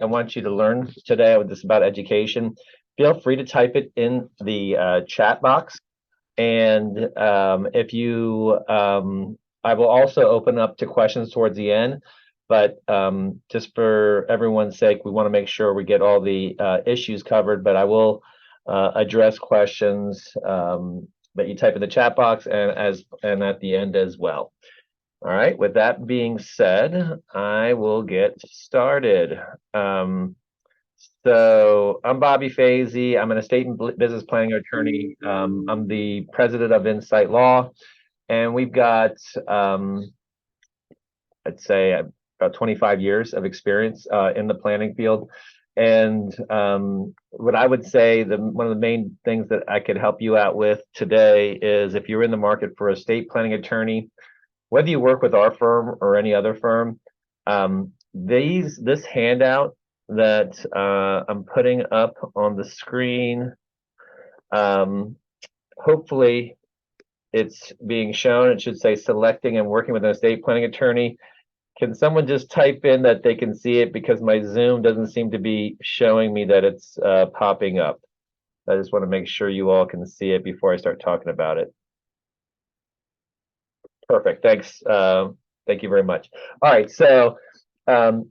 I want you to learn today with this about education. Feel free to type it in the chat box. And if you, I will also open up to questions towards the end. But just for everyone's sake, we want to make sure we get all the issues covered. But I will address questions that you type in the chat box and at the end as well. All right, with that being said, I will get started. So I'm Bobby Feisee. I'm an estate and business planning attorney. I'm the president of Insight Law, and we've got, I'd say, about 25 years of experience in the planning field. And what I would say, one of the main things that I could help you out with today is if you're in the market for a estate planning attorney, whether you work with our firm or any other firm, this handout that I'm putting up on the screen, hopefully it's being shown. It should say selecting and working with an estate planning attorney. Can someone just type in that they can see it, because my Zoom doesn't seem to be showing me that it's popping up. I just want to make sure you all can see it before I start talking about it. Perfect. Thanks. Thank you very much. All right. So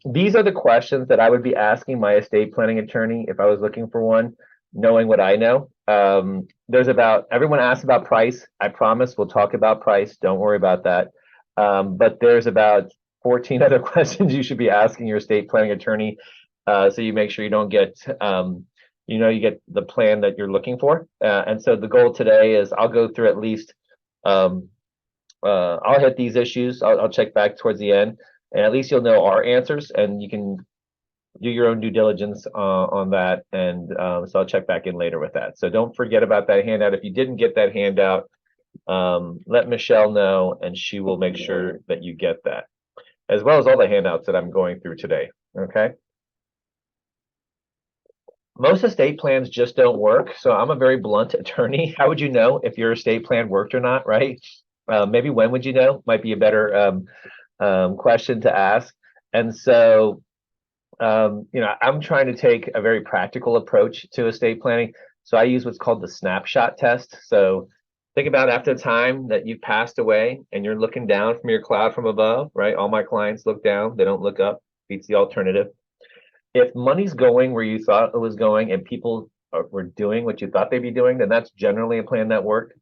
these are the questions that I would be asking my estate planning attorney if I was looking for one, knowing what I know. Everyone asks about price. I promise we'll talk about price. Don't worry about that. But there's about 14 other questions you should be asking your estate planning attorney, so you make sure you don't get, you get the plan that you're looking for. And so the goal today is I'll go through at least, I'll hit these issues. I'll check back towards the end, and at least you'll know our answers, and you can do your own due diligence on that. And so I'll check back in later with that. So don't forget about that handout. If you didn't get that handout, let Michelle know, and she will make sure that you get that, as well as all the handouts that I'm going through today. Okay. Most estate plans just don't work. So I'm a very blunt attorney. How would you know if your estate plan worked or not, right? Maybe when would you know? Might be a better question to ask. And so, I'm trying to take a very practical approach to estate planning. So I use what's called the snapshot test. So think about after the time that you've passed away and you're looking down from your cloud from above, right? All my clients look down, they don't look up. Beats the alternative. If money's going where you thought it was going and people were doing what you thought they'd be doing, then that's generally a plan that worked.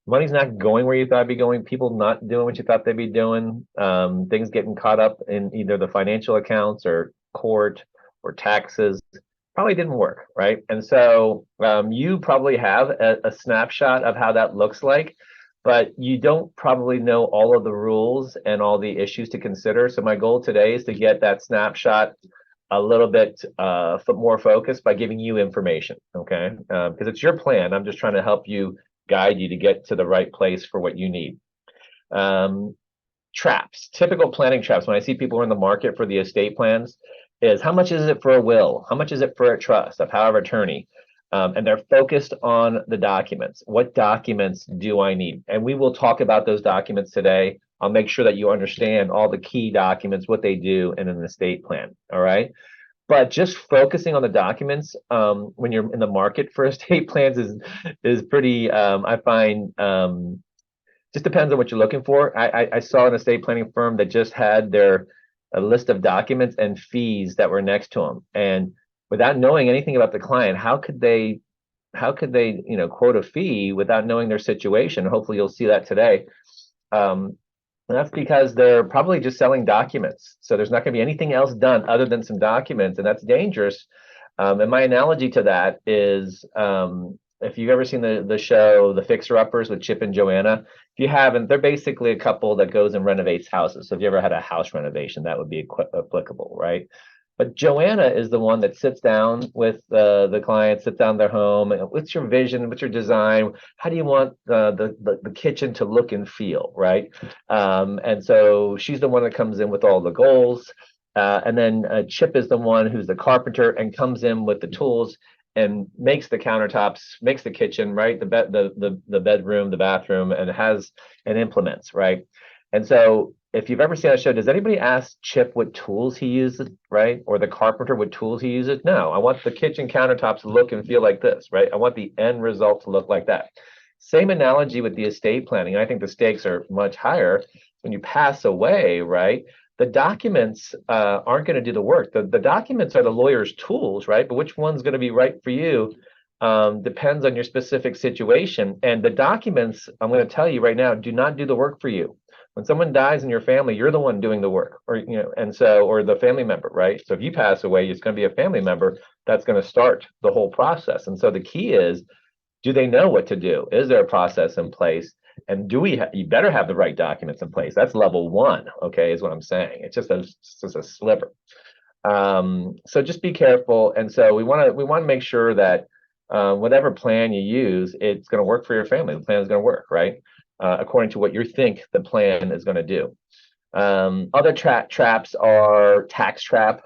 Money's not going where you thought it'd be going, people not doing what you thought they'd be doing, things getting caught up in either the financial accounts or court or taxes, probably didn't work, right? And so you probably have a snapshot of how that looks like, but you don't probably know all of the rules and all the issues to consider. So my goal today is to get that snapshot a little bit more focused by giving you information, okay? Because it's your plan. I'm just trying to help you, guide you to get to the right place for what you need. Traps, typical planning traps. When I see people who are in the market for the estate plans, is how much is it for a will? How much is it for a trust, a power of attorney? And they're focused on the documents. What documents do I need? And we will talk about those documents today. I'll make sure that you understand all the key documents, what they do in an estate plan, all right? But just focusing on the documents when you're in the market for estate plans is pretty, I find, just depends on what you're looking for. I saw an estate planning firm that just had a list of documents and fees that were next to them. And without knowing anything about the client, how could they quote a fee without knowing their situation? Hopefully you'll see that today. And that's because they're probably just selling documents. So there's not going to be anything else done other than some documents, and that's dangerous. And my analogy to that is, if you've ever seen the show The Fixer Uppers with Chip and Joanna, if you haven't, they're basically a couple that goes and renovates houses. So if you ever had a house renovation, that would be applicable, right? But Joanna is the one that sits down with the client, sits down their home. What's your vision? What's your design? How do you want the kitchen to look and feel, right? And so she's the one that comes in with all the goals. And then Chip is the one who's the carpenter and comes in with the tools and makes the countertops, makes the kitchen, right? The bedroom, the bathroom, and implements, right? And so if you've ever seen that show, does anybody ask Chip what tools he uses, right? Or the carpenter what tools he uses? No, I want the kitchen countertops to look and feel like this, right? I want the end result to look like that. Same analogy with the estate planning. I think the stakes are much higher when you pass away, right? The documents aren't going to do the work. The documents are the lawyer's tools, right? But which one's going to be right for you depends on your specific situation. And the documents, I'm going to tell you right now, do not do the work for you. When someone dies in your family, you're the one doing the work, or and so, or the family member, right? So if you pass away, it's going to be a family member that's going to start the whole process. And so the key is, do they know what to do? Is there a process in place? And do we? You better have the right documents in place. That's level one. Okay, is what I'm saying. It's just a sliver. So just be careful. And so we want to make sure that whatever plan you use, it's going to work for your family. The plan is going to work, right? According to what you think the plan is going to do. Other traps are tax trap.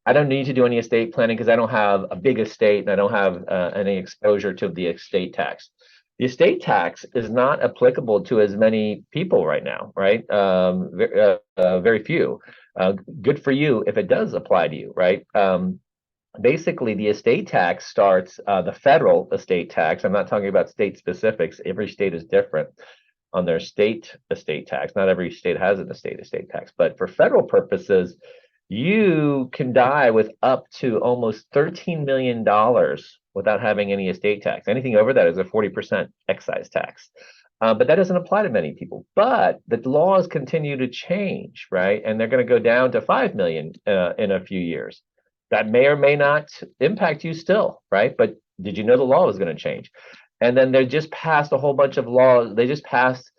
I don't need to do any estate planning because I don't have a big estate and I don't have any exposure to the estate tax. The estate tax is not applicable to as many people right now, right? Very few. Good for you if it does apply to you, right? Basically, the estate tax starts, the federal estate tax. I'm not talking about state specifics. Every state is different on their state estate tax. Not every state has an estate tax, but for federal purposes, you can die with up to almost $13 million without having any estate tax. Anything over that is a 40% excise tax. But that doesn't apply to many people. But the laws continue to change, right? And they're going to go down to 5 million in a few years. That may or may not impact you still, right? But did you know the law was going to change? And then they just passed a whole bunch of laws. They just passed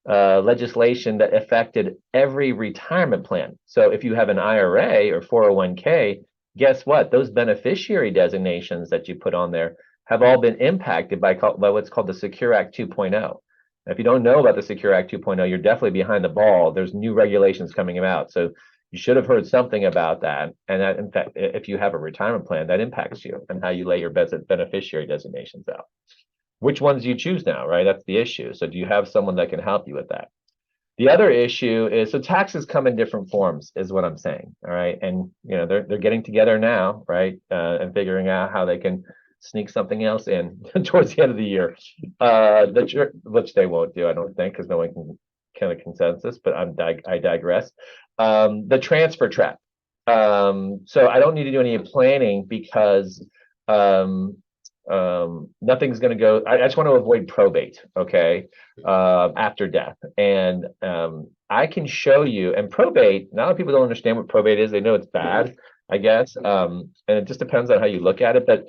legislation that affected every retirement plan. So if you have an IRA or 401k, guess what? Those beneficiary designations that you put on there have all been impacted by what's called the Secure Act 2.0. If you don't know about the Secure Act 2.0, you're definitely behind the ball. There's new regulations coming out. So you should have heard something about that. And that, in fact, if you have a retirement plan, that impacts you and how you lay your beneficiary designations out. Which ones do you choose now, right? That's the issue. So do you have someone that can help you with that? The other issue is, so taxes come in different forms, is what I'm saying. All right. And they're getting together now, right? And figuring out how they can sneak something else in towards the end of the year. Which they won't do, I don't think, because no one can kind of consensus, but I digress. The transfer trap. So I don't need to do any planning because nothing's going to go. I just want to avoid probate, okay, after death. And I can show you, and probate, a lot of people don't understand what probate is. They know it's bad, I guess. And it just depends on how you look at it. But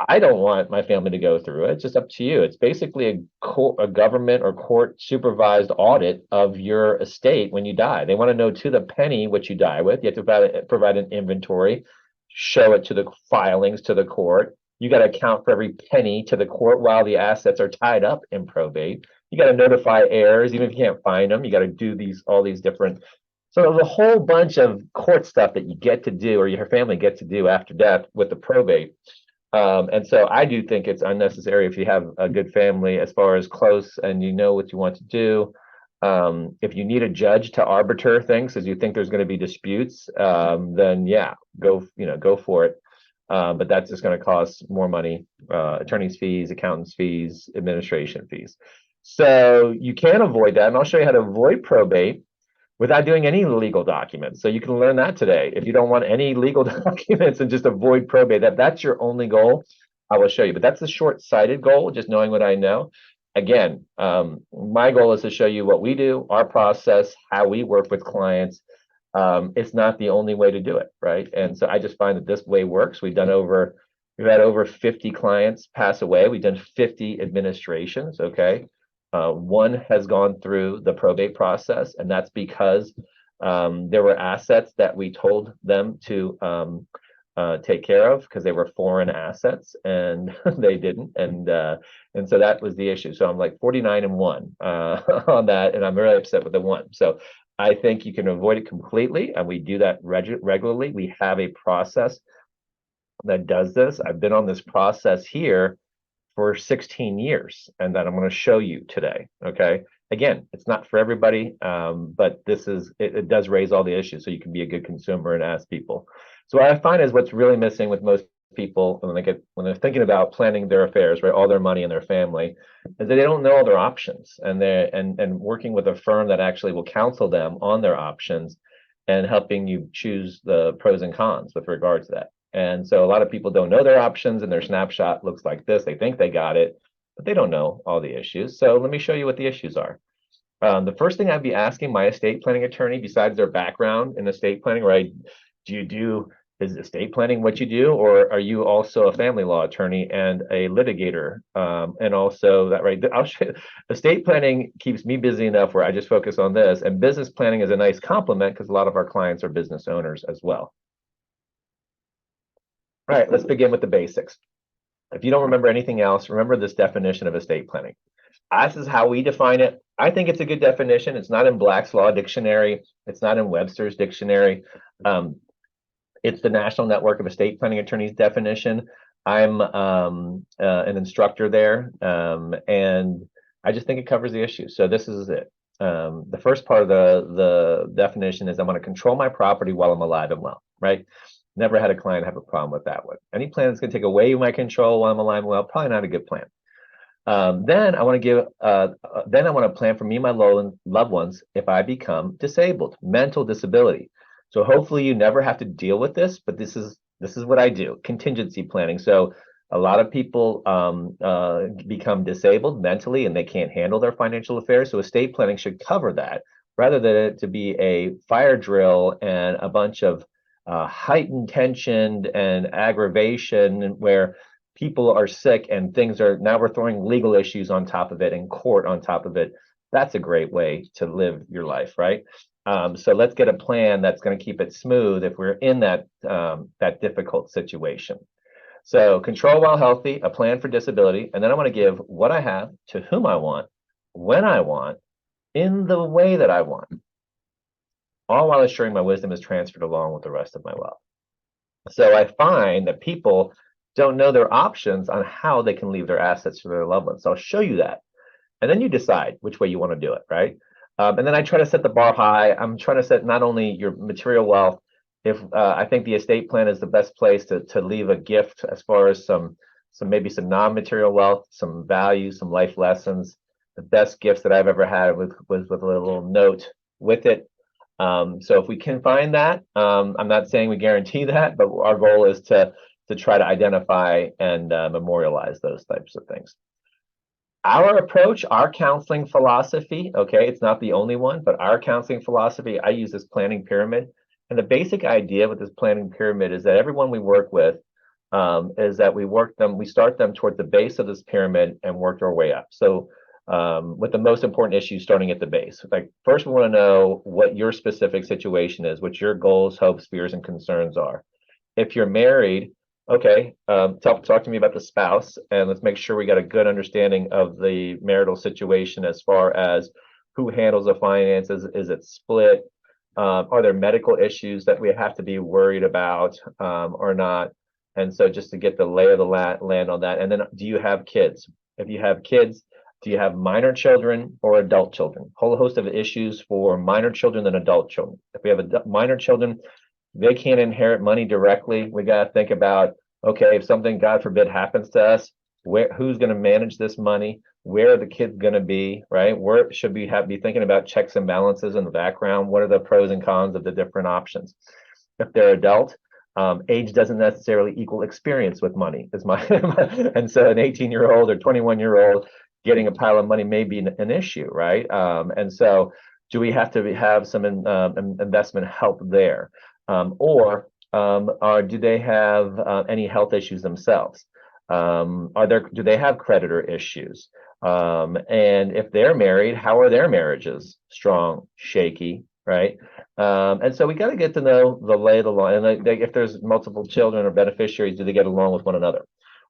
I don't want my family to go through it. It's just up to you. It's basically a government or court supervised audit of your estate when you die. They want to know to the penny what you die with. You have to provide an inventory, show it to the filings to the court. You got to account for every penny to the court while the assets are tied up in probate. You got to notify heirs, even if you can't find them. You got to do all these different. So there's a whole bunch of court stuff that you get to do, or your family gets to do after death with the probate. And so I do think it's unnecessary if you have a good family as far as close and you know what you want to do. If you need a judge to arbiter things as you think there's going to be disputes, then yeah, go for it. But that's just going to cost more money, attorney's fees, accountant's fees, administration fees. So you can avoid that. And I'll show you how to avoid probate without doing any legal documents. So you can learn that today. If you don't want any legal documents and just avoid probate, that's your only goal, I will show you. But that's a short-sighted goal, just knowing what I know. Again, my goal is to show you what we do, our process, how we work with clients. It's not the only way to do it, right? And so I just find that this way works. We've had over 50 clients pass away. We've done 50 administrations, okay? One has gone through the probate process, and that's because there were assets that we told them to take care of because they were foreign assets, and they didn't, and so that was the issue. So I'm like 49-1 on that, and I'm really upset with the one. So I think you can avoid it completely, and we do that regularly. We have a process that does this. I've been on this process here for 16 years, and that I'm going to show you today. Okay. Again, it's not for everybody, but it does raise all the issues, so you can be a good consumer and ask people. So what I find is what's really missing with most people when they're thinking about planning their affairs, right, all their money and their family, is that they don't know all their options, and working with a firm that actually will counsel them on their options and helping you choose the pros and cons with regards to that. And so a lot of people don't know their options, and their snapshot looks like this. They think they got it, but they don't know all the issues. So let me show you what the issues are. The first thing I'd be asking my estate planning attorney, besides their background in estate planning, right? Is estate planning what you do, or are you also a family law attorney and a litigator? And also that, right? Estate planning keeps me busy enough where I just focus on this, and business planning is a nice complement because a lot of our clients are business owners as well. All right, let's begin with the basics. If you don't remember anything else, remember this definition of estate planning. This is how we define it. I think it's a good definition. It's not in Black's Law Dictionary. It's not in Webster's Dictionary. It's the National Network of Estate Planning Attorneys definition. I'm an instructor there, and I just think it covers the issue. So this is it. The first part of the definition is I'm going to control my property while I'm alive and well, right? Never had a client have a problem with that one. Any plan that's going to take away my control while I'm alive and well, probably not a good plan. Then I want to plan for me and my loved ones if I become disabled, mental disability. So hopefully you never have to deal with this, but this is what I do, contingency planning. So a lot of people become disabled mentally and they can't handle their financial affairs. So estate planning should cover that, rather than it to be a fire drill and a bunch of heightened tension and aggravation where people are sick and now we're throwing legal issues on top of it and court on top of it. That's a great way to live your life, right? So let's get a plan that's going to keep it smooth if we're in that difficult situation. So control while healthy, a plan for disability, and then I want to give what I have to whom I want, when I want, in the way that I want, all while ensuring my wisdom is transferred along with the rest of my wealth. So I find that people don't know their options on how they can leave their assets to their loved ones. So I'll show you that. And then you decide which way you want to do it, right? And then I try to set the bar high. I'm trying to set not only your material wealth. If I think the estate plan is the best place to leave a gift as far as maybe some non-material wealth, some values, some life lessons. The best gifts that I've ever had was with a little note with it. So if we can find that, I'm not saying we guarantee that, but our goal is to try to identify and memorialize those types of things. Our approach, our counseling philosophy, okay, it's not the only one, but our counseling philosophy, I use this planning pyramid. And the basic idea with this planning pyramid is that everyone we work with is that we start them towards the base of this pyramid and work our way up. So with the most important issues starting at the base. Like first, we want to know what your specific situation is, what your goals, hopes, fears, and concerns are. If you're married, okay, talk to me about the spouse, and let's make sure we got a good understanding of the marital situation as far as who handles the finances. Is it split? Are there medical issues that we have to be worried about or not? And so just to get the lay of the land on that. And then do you have kids? If you have kids, do you have minor children or adult children? Whole host of issues for minor children and adult children. If we have minor children, they can't inherit money directly. We got to think about, okay, if something, God forbid, happens to us, who's going to manage this money? Where are the kids going to be, right? Where should we be thinking about checks and balances in the background? What are the pros and cons of the different options? If they're adult, age doesn't necessarily equal experience with money. And so an 18-year-old or 21-year-old getting a pile of money may be an issue, right? And so do we have to have some investment help there? Or do they have any health issues themselves? Do they have creditor issues? And if they're married, how are their marriages? Strong, shaky, right? And so we got to get to know the lay of the land. And if there's multiple children or beneficiaries, do they get along with one another?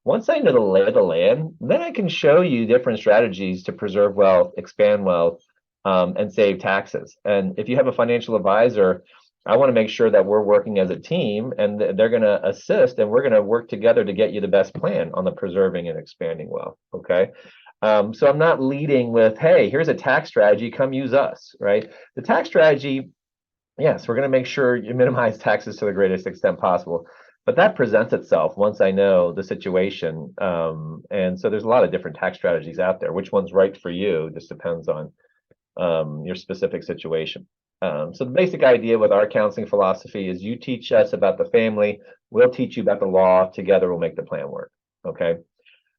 Once I know the lay of the land, then I can show you different strategies to preserve wealth, expand wealth, and save taxes. And if you have a financial advisor, I want to make sure that we're working as a team and they're going to assist and we're going to work together to get you the best plan on the preserving and expanding wealth. Okay. So I'm not leading with, hey, here's a tax strategy, come use us, right? The tax strategy, yes, we're going to make sure you minimize taxes to the greatest extent possible. But that presents itself once I know the situation. And so there's a lot of different tax strategies out there. Which one's right for you just depends on your specific situation. So the basic idea with our counseling philosophy is you teach us about the family, we'll teach you about the law, together we'll make the plan work, okay?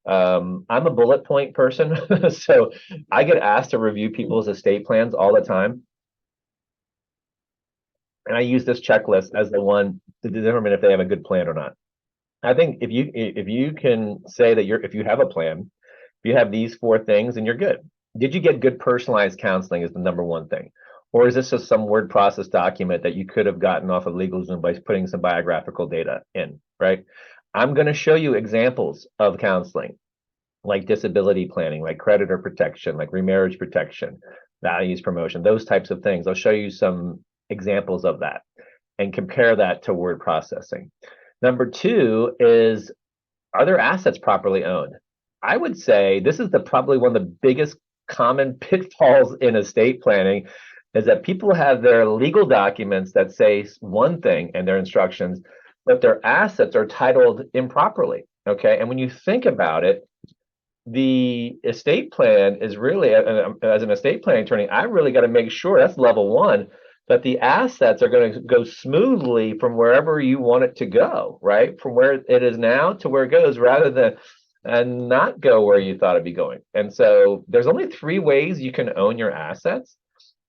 I'm a bullet point person, so I get asked to review people's estate plans all the time. And I use this checklist as the one to determine if they have a good plan or not. I think if you can say that if you have a plan, if you have these four things, then you're good. Did you get good personalized counseling is the number one thing. Or is this just some word process document that you could have gotten off of LegalZoom by putting some biographical data in, right? I'm going to show you examples of counseling, like disability planning, like creditor protection, like remarriage protection, values promotion, those types of things. I'll show you some examples of that and compare that to word processing. Number two is, are their assets properly owned? I would say this is probably one of the biggest common pitfalls in estate planning is that people have their legal documents that say one thing and their instructions, but their assets are titled improperly. Okay. And when you think about it, the estate plan is really, as an estate planning attorney, I really got to make sure that's level one, that the assets are going to go smoothly from wherever you want it to go, right? From where it is now to where it goes, rather than and not go where you thought it'd be going. And so there's only three ways you can own your assets.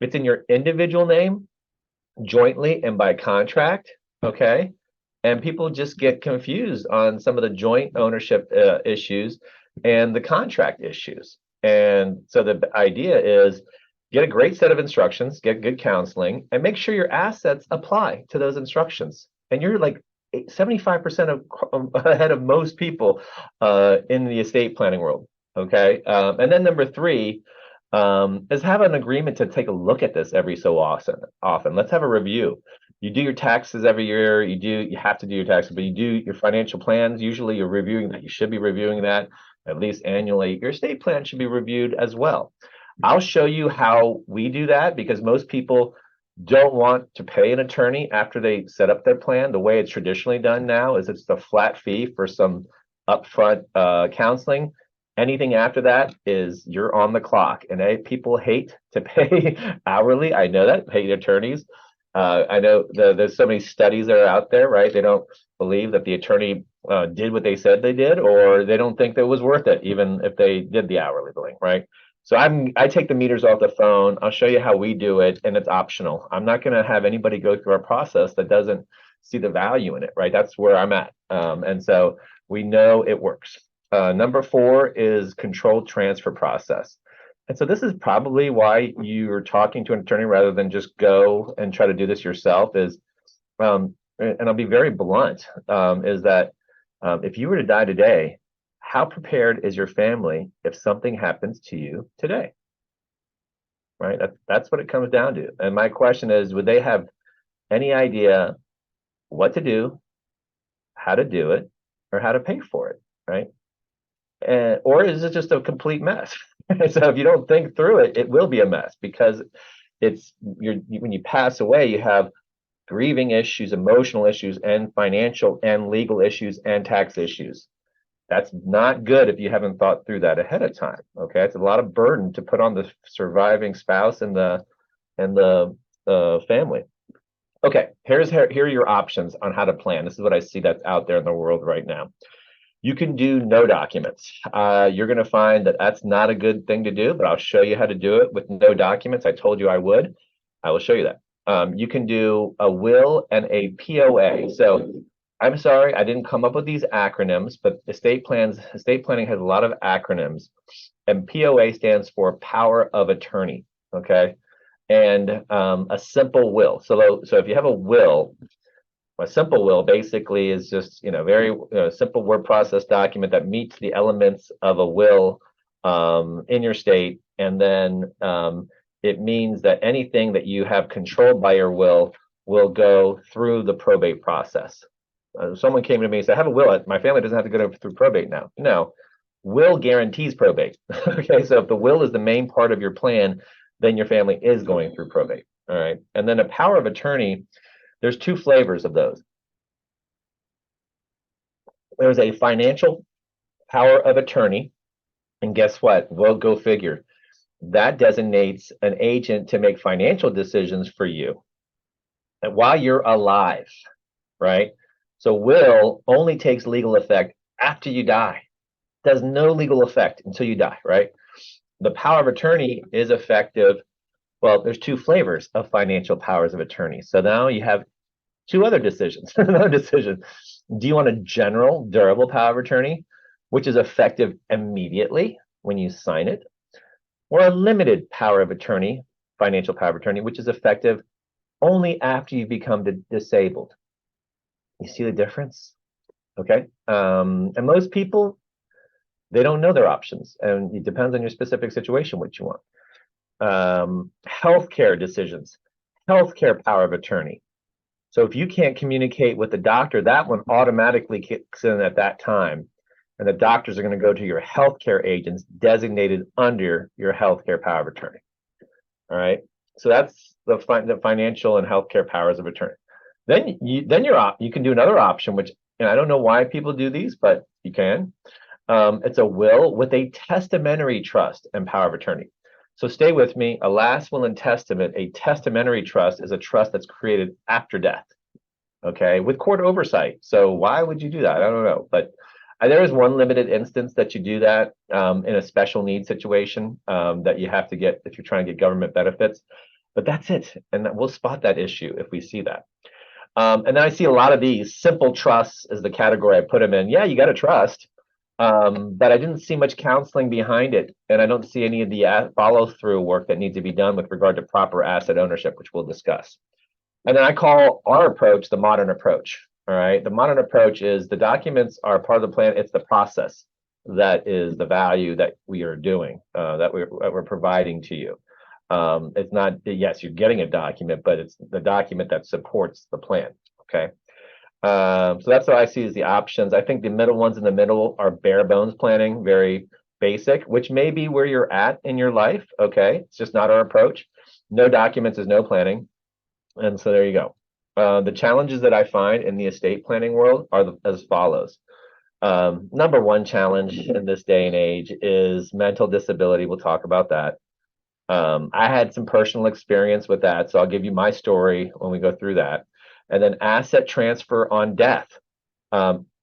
It's in your individual name, jointly, and by contract. Okay. And people just get confused on some of the joint ownership issues and the contract issues. And so the idea is get a great set of instructions, get good counseling, and make sure your assets apply to those instructions. And you're like 75% ahead of most people in the estate planning world. Okay. And then number three is have an agreement to take a look at this every so often. Let's have a review. You do your taxes every year. You have to do your taxes, but you do your financial plans. Usually you're reviewing that. You should be reviewing that at least annually. Your estate plan should be reviewed as well. I'll show you how we do that because most people don't want to pay an attorney after they set up their plan. The way it's traditionally done now is it's a flat fee for some upfront counseling. Anything after that is you're on the clock, and people hate to pay hourly. I know that, pay attorneys. I know there's so many studies that are out there, right? They don't believe that the attorney did what they said they did, or they don't think that it was worth it, even if they did the hourly billing, right? So I take the meters off the phone. I'll show you how we do it, and it's optional. I'm not going to have anybody go through our process that doesn't see the value in it, right? That's where I'm at, and so we know it works. Number four is controlled transfer process. And so this is probably why you're talking to an attorney rather than just go and try to do this yourself is, and I'll be very blunt, is that if you were to die today, how prepared is your family if something happens to you today? Right? That's what it comes down to. And my question is, would they have any idea what to do, how to do it, or how to pay for it, right? Or is it just a complete mess? So if you don't think through it, it will be a mess because when you pass away, you have grieving issues, emotional issues, and financial and legal issues and tax issues. That's not good if you haven't thought through that ahead of time. Okay, it's a lot of burden to put on the surviving spouse and the family. Okay, here are your options on how to plan. This is what I see that's out there in the world right now. You can do no documents. You're going to find that that's not a good thing to do, but I'll show you how to do it with no documents. I told you I would. I will show you that. You can do a will and a POA. So I'm sorry, I didn't come up with these acronyms, but estate planning has a lot of acronyms, and POA stands for power of attorney. Okay, and a simple will. So if you have a will. A simple will basically is just very simple word process document that meets the elements of a will in your state, and then it means that anything that you have controlled by your will go through the probate process. Someone came to me and said, "I have a will. My family doesn't have to go through probate now." No, Will guarantees probate. Okay, so if the will is the main part of your plan, then your family is going through probate. All right, and then a power of attorney, there's two flavors of those. There's a financial power of attorney, and guess what? Well, go figure. That designates an agent to make financial decisions for you and while you're alive, right? So will only takes legal effect after you die. Does no legal effect until you die, right? The power of attorney is effective. Well, there's two flavors of financial powers of attorney. So now you have two other decisions. Another decision. Do you want a general durable power of attorney, which is effective immediately when you sign it, or a limited power of attorney, financial power of attorney, which is effective only after you become disabled? You see the difference? Okay. And most people, they don't know their options, and it depends on your specific situation what you want. Healthcare decisions, healthcare power of attorney. So if you can't communicate with the doctor, that one automatically kicks in at that time. And the doctors are going to go to your healthcare agents designated under your healthcare power of attorney. All right. So that's the financial and healthcare powers of attorney. Then you can do another option, which, and I don't know why people do these, but you can. It's a will with a testamentary trust and power of attorney. So stay with me. A last will and testament, a testamentary trust is a trust that's created after death, okay, with court oversight. So why would you do that? I don't know. But there is one limited instance that you do that in a special needs situation that you have to get if you're trying to get government benefits. But that's it. And we'll spot that issue if we see that. And then I see a lot of these simple trusts is the category I put them in. Yeah, you got to trust. But I didn't see much counseling behind it, and I don't see any of the follow-through work that needs to be done with regard to proper asset ownership, which we'll discuss. And then I call our approach the modern approach. All right, the modern approach is the documents are part of the plan. It's the process that is the value that we are doing, that we're providing to you. It's not, yes, you're getting a document, but it's the document that supports the plan. Okay. So that's what I see as the options. I think the middle ones in the middle are bare bones planning, very basic, which may be where you're at in your life. Okay, it's just not our approach. No documents is no planning. And so there you go. The challenges that I find in the estate planning world are as follows. Number one challenge in this day and age is mental disability. We'll talk about that. I had some personal experience with that, so I'll give you my story when we go through that. And then asset transfer on death.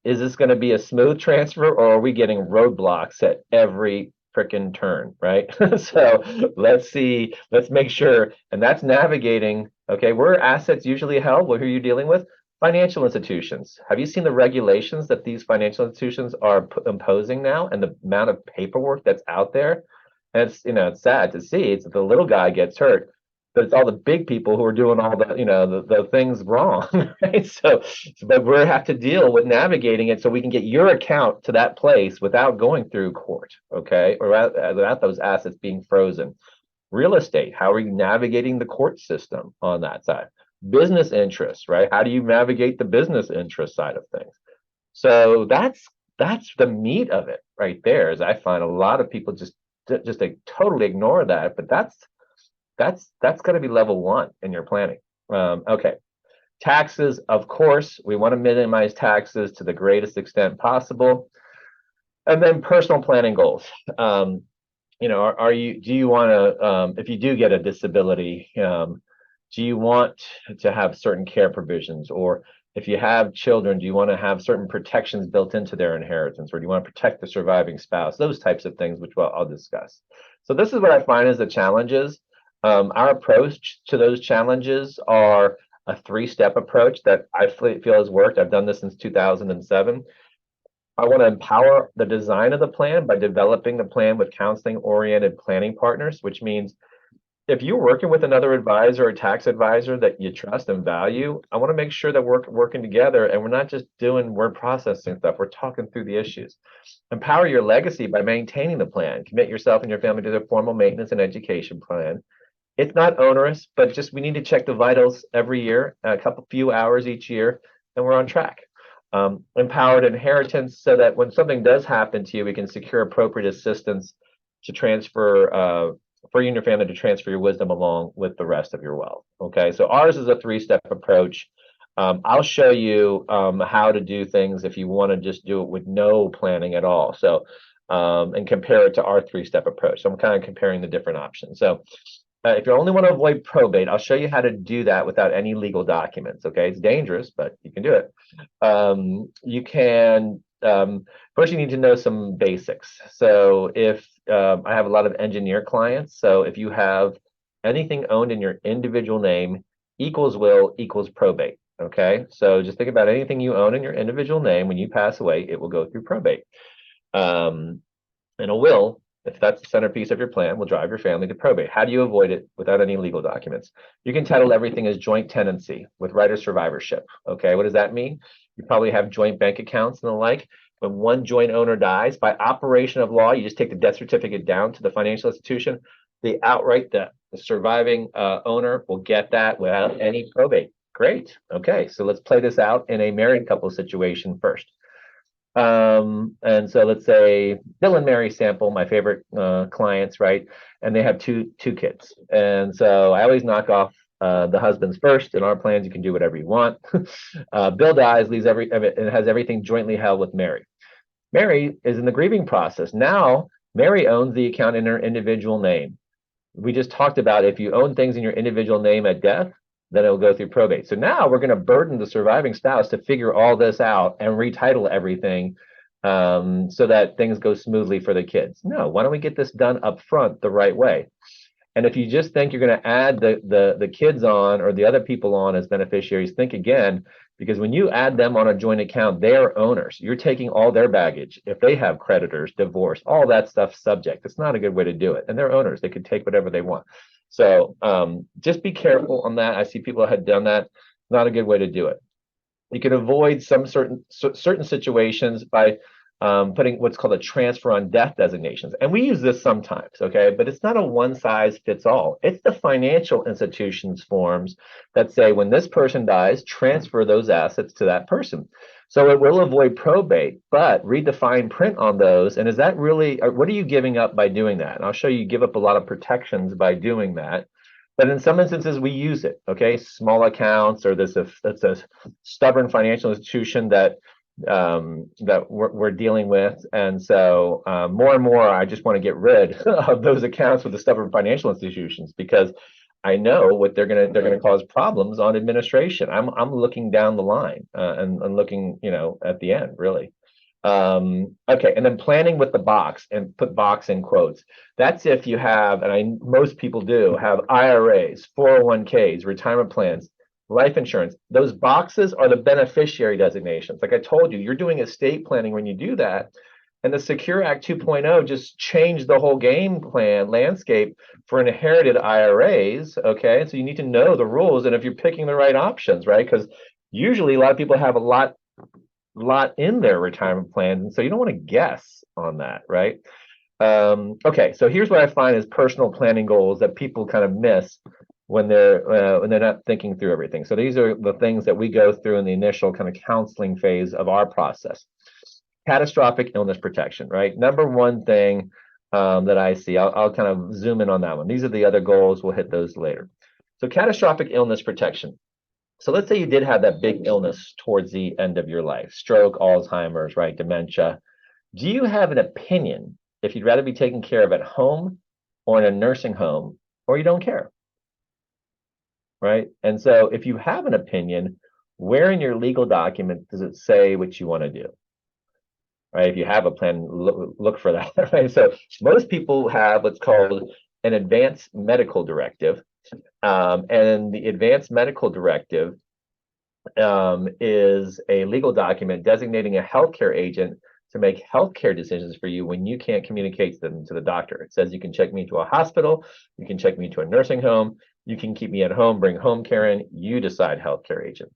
Is this going to be a smooth transfer, or are we getting roadblocks at every freaking turn, right? So let's see, let's make sure. And that's navigating, okay, where assets usually held, who are you dealing with? Financial institutions. Have you seen the regulations that these financial institutions are imposing now and the amount of paperwork that's out there? And it's, it's sad to see. It's the little guy gets hurt, but it's all the big people who are doing all the, the things wrong, right? But we have to deal with navigating it so we can get your account to that place without going through court, okay? Or without those assets being frozen. Real estate, how are you navigating the court system on that side? Business interests, right? How do you navigate the business interest side of things? So that's the meat of it right there. Is I find a lot of people just they totally ignore that, but that's going to be level one in your planning. Okay, taxes, of course, we want to minimize taxes to the greatest extent possible, and then personal planning goals. Do you want to, if you do get a disability, do you want to have certain care provisions, or if you have children, do you want to have certain protections built into their inheritance, or do you want to protect the surviving spouse? Those types of things, which I'll discuss. So this is what I find as the challenges. Our approach to those challenges are a three-step approach that I feel has worked. I've done this since 2007. I want to empower the design of the plan by developing the plan with counseling-oriented planning partners, which means if you're working with another advisor or tax advisor that you trust and value, I want to make sure that we're working together and we're not just doing word processing stuff. We're talking through the issues. Empower your legacy by maintaining the plan. Commit yourself and your family to the formal maintenance and education plan. It's not onerous, but just we need to check the vitals every year, few hours each year, and we're on track. Empowered inheritance, so that when something does happen to you, we can secure appropriate assistance to transfer for you and your family to transfer your wisdom along with the rest of your wealth. Okay, so ours is a three-step approach. I'll show you how to do things if you want to just do it with no planning at all. So, and compare it to our three-step approach. So I'm kind of comparing the different options. So if you only want to avoid probate, I'll show you how to do that without any legal documents. Okay, it's dangerous, but you can do it. You can first you need to know some basics. So if I have a lot of engineer clients, so if you have anything owned in your individual name equals will equals probate. Okay, so just think about anything you own in your individual name. When you pass away, it will go through probate. And a will, if that's the centerpiece of your plan, will drive your family to probate. How do you avoid it without any legal documents? You can title everything as joint tenancy with right of survivorship. Okay, what does that mean? You probably have joint bank accounts and the like. When one joint owner dies, by operation of law, you just take the death certificate down to the financial institution. The surviving owner will get that without any probate. Great. Okay, so let's play this out in a married couple situation first. And so let's say Bill and Mary sample, my favorite clients, right? And they have two kids. And so I always knock off the husbands first. In our plans, you can do whatever you want. Bill dies, leaves and has everything jointly held with Mary. Mary is in the grieving process. Now, Mary owns the account in her individual name. We just talked about if you own things in your individual name at death, then it'll go through probate. So now we're going to burden the surviving spouse to figure all this out and retitle everything so that things go smoothly for the kids. No, why don't we get this done up front the right way? And if you just think you're going to add the kids on or the other people on as beneficiaries, think again, because when you add them on a joint account, they are owners. You're taking all their baggage. If they have creditors, divorce, all that stuff subject. It's not a good way to do it. And they're owners. They could take whatever they want. So just be careful on that. I see people had done that. Not a good way to do it. You can avoid some certain situations by putting what's called a transfer on death designations. And we use this sometimes, okay? But it's not a one size fits all. It's the financial institutions forms that say when this person dies, transfer those assets to that person. So it will avoid probate, but read the fine print on those. And is that really, what are you giving up by doing that? And I'll show you give up a lot of protections by doing that. But in some instances, we use it, okay? Small accounts, or it's a stubborn financial institution that we're dealing with, and so more and more I just want to get rid of those accounts with the stubborn financial institutions, because I know what they're gonna cause problems on administration. I'm looking down the line and looking, at the end, really. Okay, and then planning with the box, and put box in quotes. That's if you have, and most people do have IRAs, 401ks, retirement plans, life insurance. Those boxes are the beneficiary designations. Like I told you, you're doing estate planning when you do that. And the Secure Act 2.0 just changed the whole game plan landscape for inherited IRAs. Okay, so you need to know the rules and if you're picking the right options, right? Because usually a lot of people have a lot in their retirement plans, and so you don't want to guess on that, right? Okay, so here's what I find is personal planning goals that people kind of miss when they're not thinking through everything. So these are the things that we go through in the initial kind of counseling phase of our process. Catastrophic illness protection, right? Number one thing that I see, I'll kind of zoom in on that one. These are the other goals. We'll hit those later. So catastrophic illness protection. So let's say you did have that big illness towards the end of your life, stroke, Alzheimer's, right, dementia. Do you have an opinion if you'd rather be taken care of at home or in a nursing home, or you don't care? Right? And so if you have an opinion, where in your legal document does it say what you want to do? Right? If you have a plan, look for that. Right? So most people have what's called an advanced medical directive. And the advanced medical directive is a legal document designating a healthcare agent to make healthcare decisions for you when you can't communicate them to the doctor. It says you can check me to a hospital, you can check me to a nursing home, you can keep me at home, bring home care in, you decide, healthcare agent.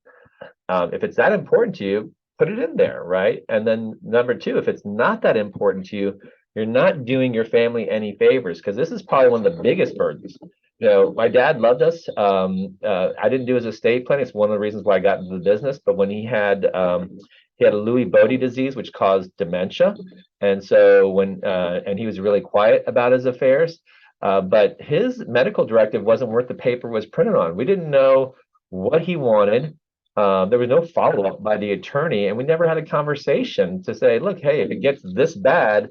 If it's that important to you, put it in there, right? And then number two, if it's not that important to you, you're not doing your family any favors, because this is probably one of the biggest burdens. My dad loved us. I didn't do his estate planning. It's one of the reasons why I got into the business. But when he had He had a Lewy body disease, which caused dementia. And so and he was really quiet about his affairs. But his medical directive wasn't worth the paper it was printed on. We didn't know what he wanted. There was no follow-up by the attorney, and we never had a conversation to say, look, hey, if it gets this bad,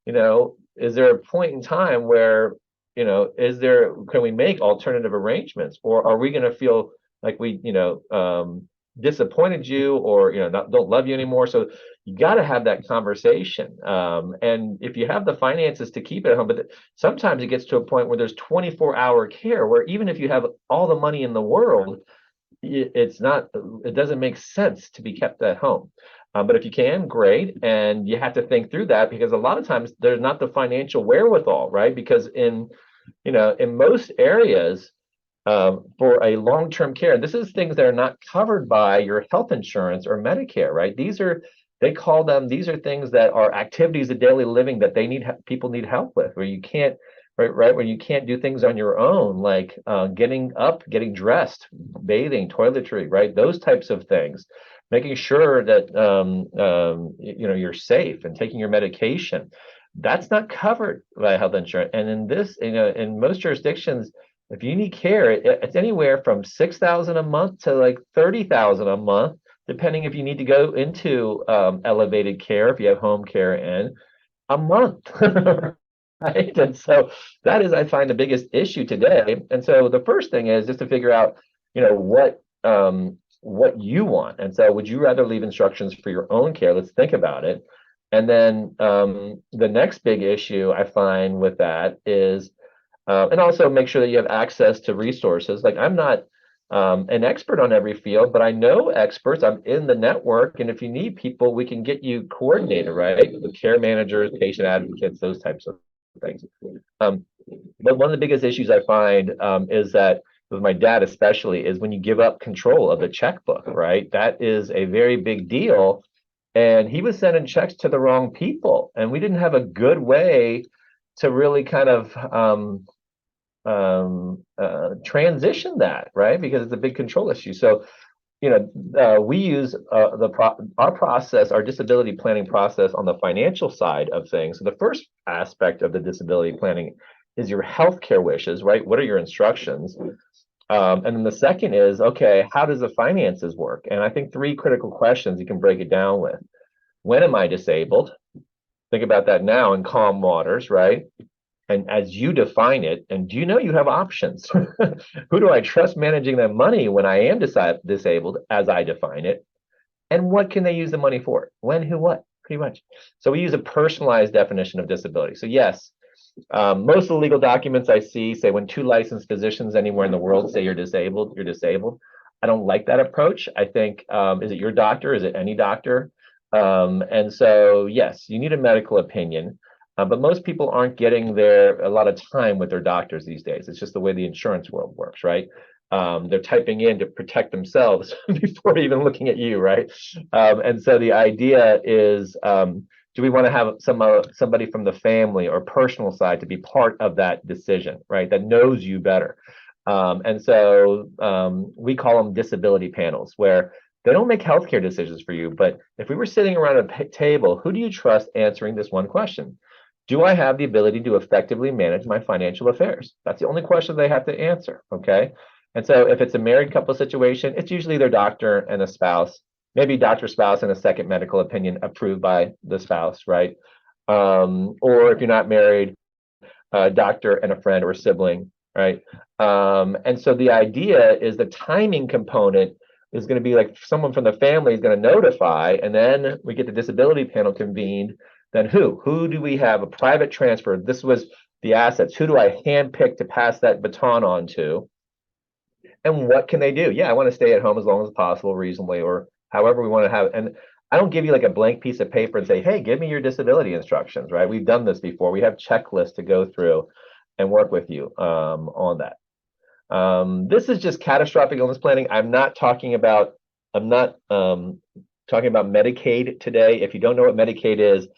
is there a point in time where, can we make alternative arrangements, or are we going to feel like we, disappointed you, or, don't love you anymore? So you got to have that conversation. And if you have the finances to keep it at home, but sometimes it gets to a point where there's 24-hour care, where even if you have all the money in the world, it doesn't make sense to be kept at home. But if you can, great. And you have to think through that, because a lot of times there's not the financial wherewithal, right? Because in most areas, for a long-term care, this is things that are not covered by your health insurance or Medicare, right? These are things that are activities of daily living that people need help with, where you can't, right, where you can't do things on your own, like getting up, getting dressed, bathing, toiletry, right? Those types of things. Making sure that you're safe and taking your medication. That's not covered by health insurance. And in most jurisdictions, if you need care, it's anywhere from $6,000 a month to like $30,000 a month, depending if you need to go into elevated care, if you have home care in a month. Right. And so that is, I find, the biggest issue today. And so the first thing is just to figure out, what you want. And so would you rather leave instructions for your own care? Let's think about it. And then the next big issue I find with that is, and also make sure that you have access to resources. Like, I'm not an expert on every field, but I know experts. I'm in the network. And if you need people, we can get you coordinated, right? With care managers, patient advocates, those types of things. But one of the biggest issues I find is that, with my dad especially, is when you give up control of the checkbook, right? That is a very big deal. And he was sending checks to the wrong people, and we didn't have a good way to really kind of transition that, right? Because it's a big control issue. So, we use our process, our disability planning process, on the financial side of things. So the first aspect of the disability planning is your healthcare wishes, right? What are your instructions? And then the second is, okay, how does the finances work? And I think 3 critical questions you can break it down with. When am I disabled? Think about that now in calm waters, right? And as you define it, and do you know you have options? Who do I trust managing that money when I am disabled, as I define it? And what can they use the money for? When, who, what? Pretty much. So we use a personalized definition of disability. So yes, most of the legal documents I see say when 2 licensed physicians anywhere in the world say you're disabled, you're disabled. I don't like that approach. I think, is it your doctor? Is it any doctor? And so, yes, you need a medical opinion. But most people aren't getting a lot of time with their doctors these days. It's just the way the insurance world works, right? They're typing in to protect themselves before even looking at you, right? And so the idea is, do we want to have somebody from the family or personal side to be part of that decision, right? That knows you better. And so we call them disability panels, where they don't make healthcare decisions for you. But if we were sitting around a table, who do you trust answering this one question? Do I have the ability to effectively manage my financial affairs? That's the only question they have to answer, okay? And so if it's a married couple situation, it's usually their doctor and a spouse, maybe doctor, spouse, and a second medical opinion approved by the spouse, right? Or if you're not married, a doctor and a friend or a sibling, right? And so the idea is the timing component is going to be like someone from the family is going to notify, and then we get the disability panel convened. Then who do we have a private transfer? This was the assets. Who do I handpick to pass that baton on to? And what can they do? Yeah, I want to stay at home as long as possible, reasonably, or however we want to have it. And I don't give you like a blank piece of paper and say, hey, give me your disability instructions, right? We've done this before. We have checklists to go through and work with you on that. This is just catastrophic illness planning. I'm not talking about Medicaid today. If you don't know what Medicaid is,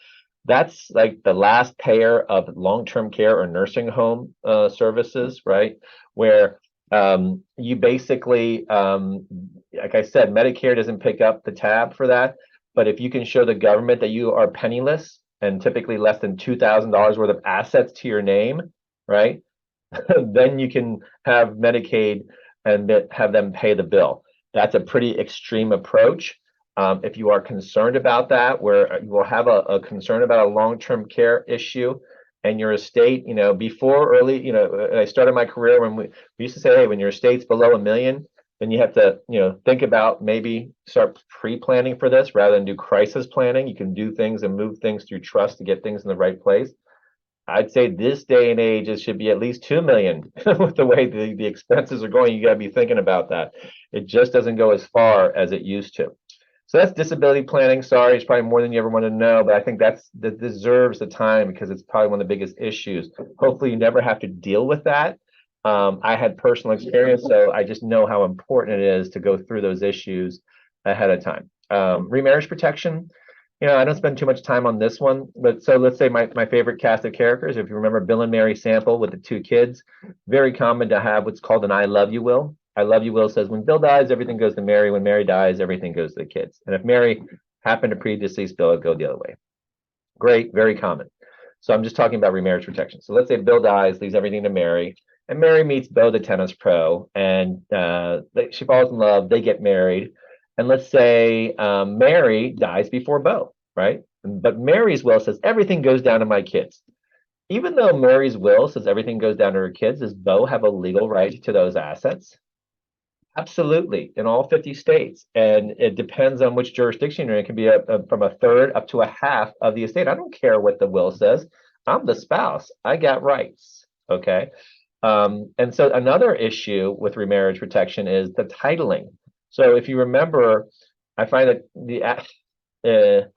that's like the last payer of long-term care or nursing home services, right? Where you basically, like I said, Medicare doesn't pick up the tab for that. But if you can show the government that you are penniless and typically less than $2,000 worth of assets to your name, right? Then you can have Medicaid and have them pay the bill. That's a pretty extreme approach. If you are concerned about that, where you will have a concern about a long-term care issue and your estate, before early, I started my career when we used to say, hey, when your estate's below $1 million, then you have to, think about maybe start pre-planning for this rather than do crisis planning. You can do things and move things through trust to get things in the right place. I'd say this day and age, it should be at least 2 million with the way the expenses are going. You got to be thinking about that. It just doesn't go as far as it used to. So that's disability planning. Sorry, it's probably more than you ever want to know, but I think that deserves the time because it's probably one of the biggest issues. Hopefully you never have to deal with that. I had personal experience, so I just know how important it is to go through those issues ahead of time. Remarriage protection. I don't spend too much time on this one, but so let's say my favorite cast of characters, if you remember Bill and Mary Sample with the 2 kids, very common to have what's called an I love you will. I love you will says when Bill dies, everything goes to Mary. When Mary dies, everything goes to the kids. And if Mary happened to predecease Bill, it'd go the other way. Great, very common. So I'm just talking about remarriage protection. So let's say Bill dies, leaves everything to Mary, and Mary meets Bo, the tennis pro, and she falls in love, they get married. And let's say Mary dies before Bo, right? But Mary's will says everything goes down to my kids. Even though Mary's will says everything goes down to her kids, does Bo have a legal right to those assets? Absolutely, in all 50 states. And it depends on which jurisdiction you're in. It can be from a third up to a half of the estate. I don't care what the will says. I'm the spouse. I got rights. Okay. And so another issue with remarriage protection is the titling. So if you remember, I find that the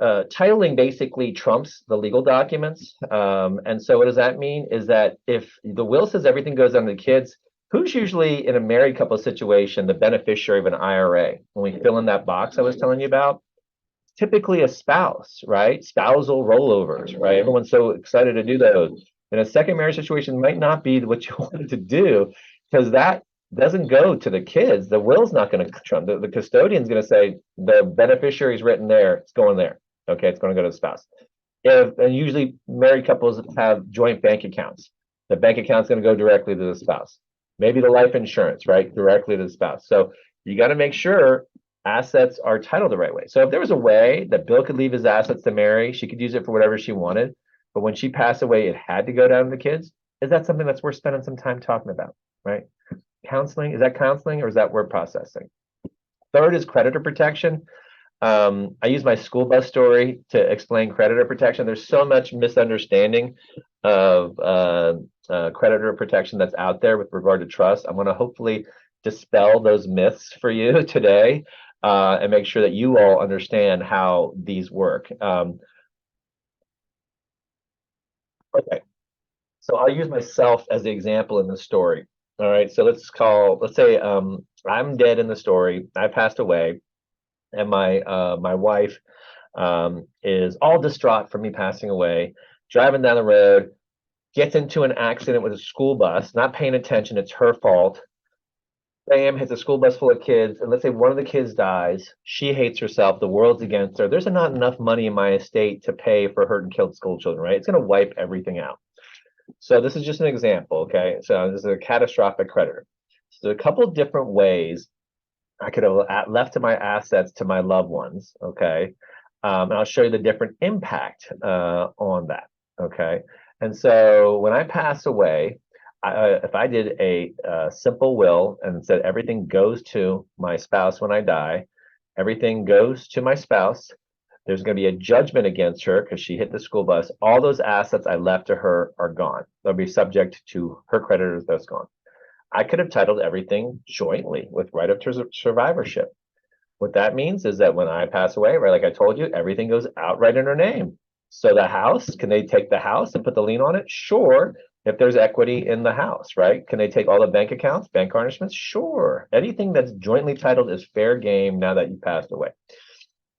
titling basically trumps the legal documents. And so what does that mean is that if the will says everything goes on to the kids, who's usually in a married couple situation the beneficiary of an IRA? When we fill in that box I was telling you about, typically a spouse, right? Spousal rollovers, right? Everyone's so excited to do those. In a second marriage situation might not be what you wanted to do because that doesn't go to the kids. The will's not going to trump. The custodian's going to say the beneficiary is written there. It's going there. Okay, it's going to go to the spouse. And usually married couples have joint bank accounts. The bank account's going to go directly to the spouse. Maybe the life insurance, right? Directly to the spouse. So you got to make sure assets are titled the right way. So if there was a way that Bill could leave his assets to Mary, she could use it for whatever she wanted. But when she passed away, it had to go down to the kids. Is that something that's worth spending some time talking about, right? Counseling, is that counseling or is that word processing? Third is creditor protection. I use my school bus story to explain creditor protection. There's so much misunderstanding of creditor protection that's out there with regard to trust. I'm going to hopefully dispel those myths for you today and make sure that you all understand how these work. Okay, so I'll use myself as the example in the story. All right, so let's say I'm dead in the story. I passed away, and my wife is all distraught for me passing away, driving down the road, gets into an accident with a school bus, not paying attention. It's her fault. Sam hits a school bus full of kids, and let's say one of the kids dies. She hates herself. The world's against her. There's not enough money in my estate to pay for hurt and killed school children, right? It's going to wipe everything out. So this is just an example, okay? So this is a catastrophic creditor. So a couple of different ways I could have left to my assets to my loved ones, okay? And I'll show you the different impact on that, okay? And so when I pass away, if I did a simple will and said everything goes to my spouse when I die, everything goes to my spouse, there's going to be a judgment against her because she hit the school bus. All those assets I left to her are gone. They'll be subject to her creditors. That's gone. I could have titled everything jointly with right of survivorship. What that means is that when I pass away, right, like I told you, everything goes outright in her name. So the house, can they take the house and put the lien on it? Sure. If there's equity in the house, right? Can they take all the bank accounts, bank garnishments? Sure. Anything that's jointly titled is fair game now that you passed away.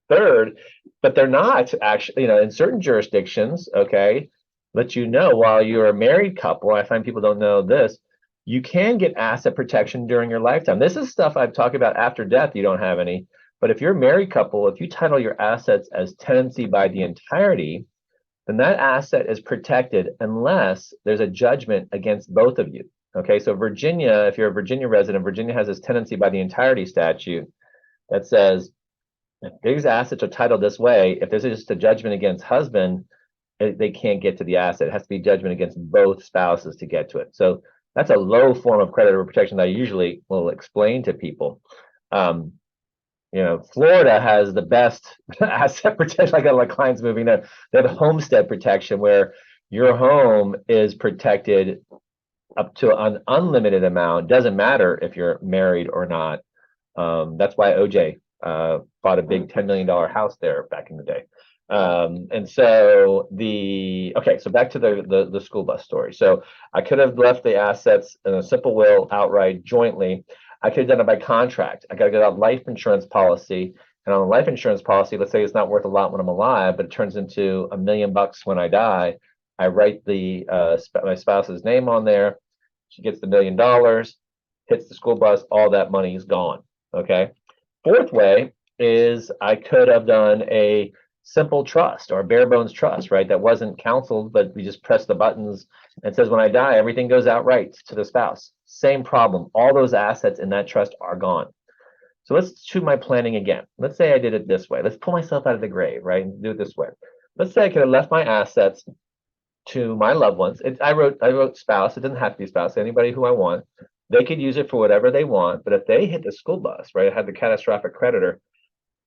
Third, but they're not actually, in certain jurisdictions, okay, let you know while you're a married couple, I find people don't know this, you can get asset protection during your lifetime. This is stuff I've talked about after death. You don't have any, But if you're a married couple, if you title your assets as tenancy by the entirety, then that asset is protected unless there's a judgment against both of you. Okay, so Virginia, if you're a Virginia resident, Virginia has this tenancy by the entirety statute that says if these assets are titled this way, if there's just a judgment against husband, they can't get to the asset. It has to be judgment against both spouses to get to it. So that's a low form of creditor protection that I usually will explain to people. Florida has the best asset protection. I got a lot of clients moving there. They have homestead protection where your home is protected up to an unlimited amount. Doesn't matter if you're married or not. That's why OJ bought a big $10 million house there back in the day. So back to the school bus story. So I could have left the assets in a simple will outright jointly. I could have done it by contract. I got to get a life insurance policy. And on a life insurance policy, let's say it's not worth a lot when I'm alive, but it turns into $1 million when I die. I write my spouse's name on there. She gets the $1 million, hits the school bus, all that money is gone. Okay. Fourth way is I could have done a simple trust or a bare bones trust, right? That wasn't counseled, but we just press the buttons and says, when I die, everything goes outright to the spouse. Same problem. All those assets in that trust are gone. So let's do my planning again. Let's say I did it this way. Let's pull myself out of the grave, right? And do it this way. Let's say I could have left my assets to my loved ones. I wrote spouse. It doesn't have to be spouse. Anybody who I want. They could use it for whatever they want. But if they hit the school bus, right, I had the catastrophic creditor,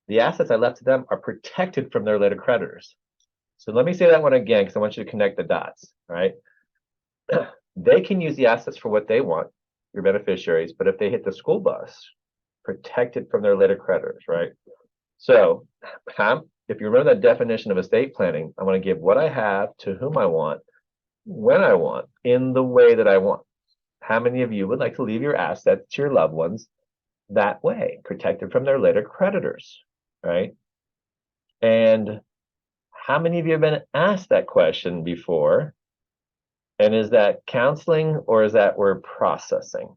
the assets I left to them are protected from their later creditors. So let me say that one again, because I want you to connect the dots, right? They can use the assets for what they want, your beneficiaries, but if they hit the school bus, protected from their later creditors, right? So if you remember that definition of estate planning, I want to give what I have to whom I want, when I want, in the way that I want. How many of you would like to leave your assets to your loved ones that way, protected from their later creditors, right? And how many of you have been asked that question before? And is that counseling or is that we're processing?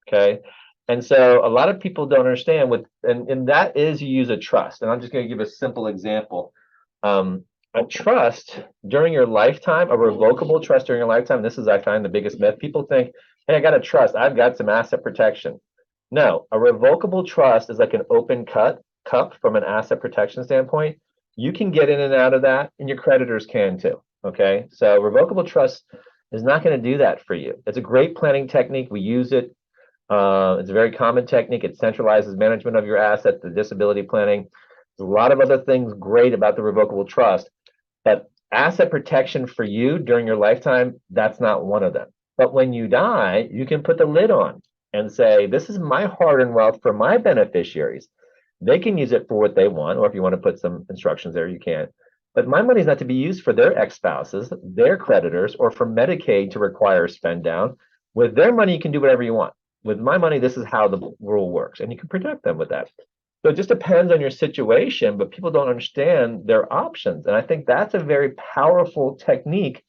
Okay. And so a lot of people don't understand and that is you use a trust. And I'm just going to give a simple example. A trust during your lifetime, a revocable trust during your lifetime, this is, I find, the biggest myth. People think, hey, I got a trust. I've got some asset protection. No, a revocable trust is like an open cup from an asset protection standpoint. You can get in and out of that, and your creditors can too. Okay, so revocable trust is not going to do that for you. It's a great planning technique. We use it. It's a very common technique. It centralizes management of your assets, the disability planning. There's a lot of other things great about the revocable trust, but asset protection for you during your lifetime, that's not one of them. But when you die, you can put the lid on and say, this is my hard-earned wealth for my beneficiaries. They can use it for what they want, or if you want to put some instructions there, you can. But my money is not to be used for their ex-spouses, their creditors, or for Medicaid to require a spend down. With their money, you can do whatever you want. With my money, this is how the rule works, and you can protect them with that. So it just depends on your situation, but people don't understand their options. And I think that's a very powerful technique,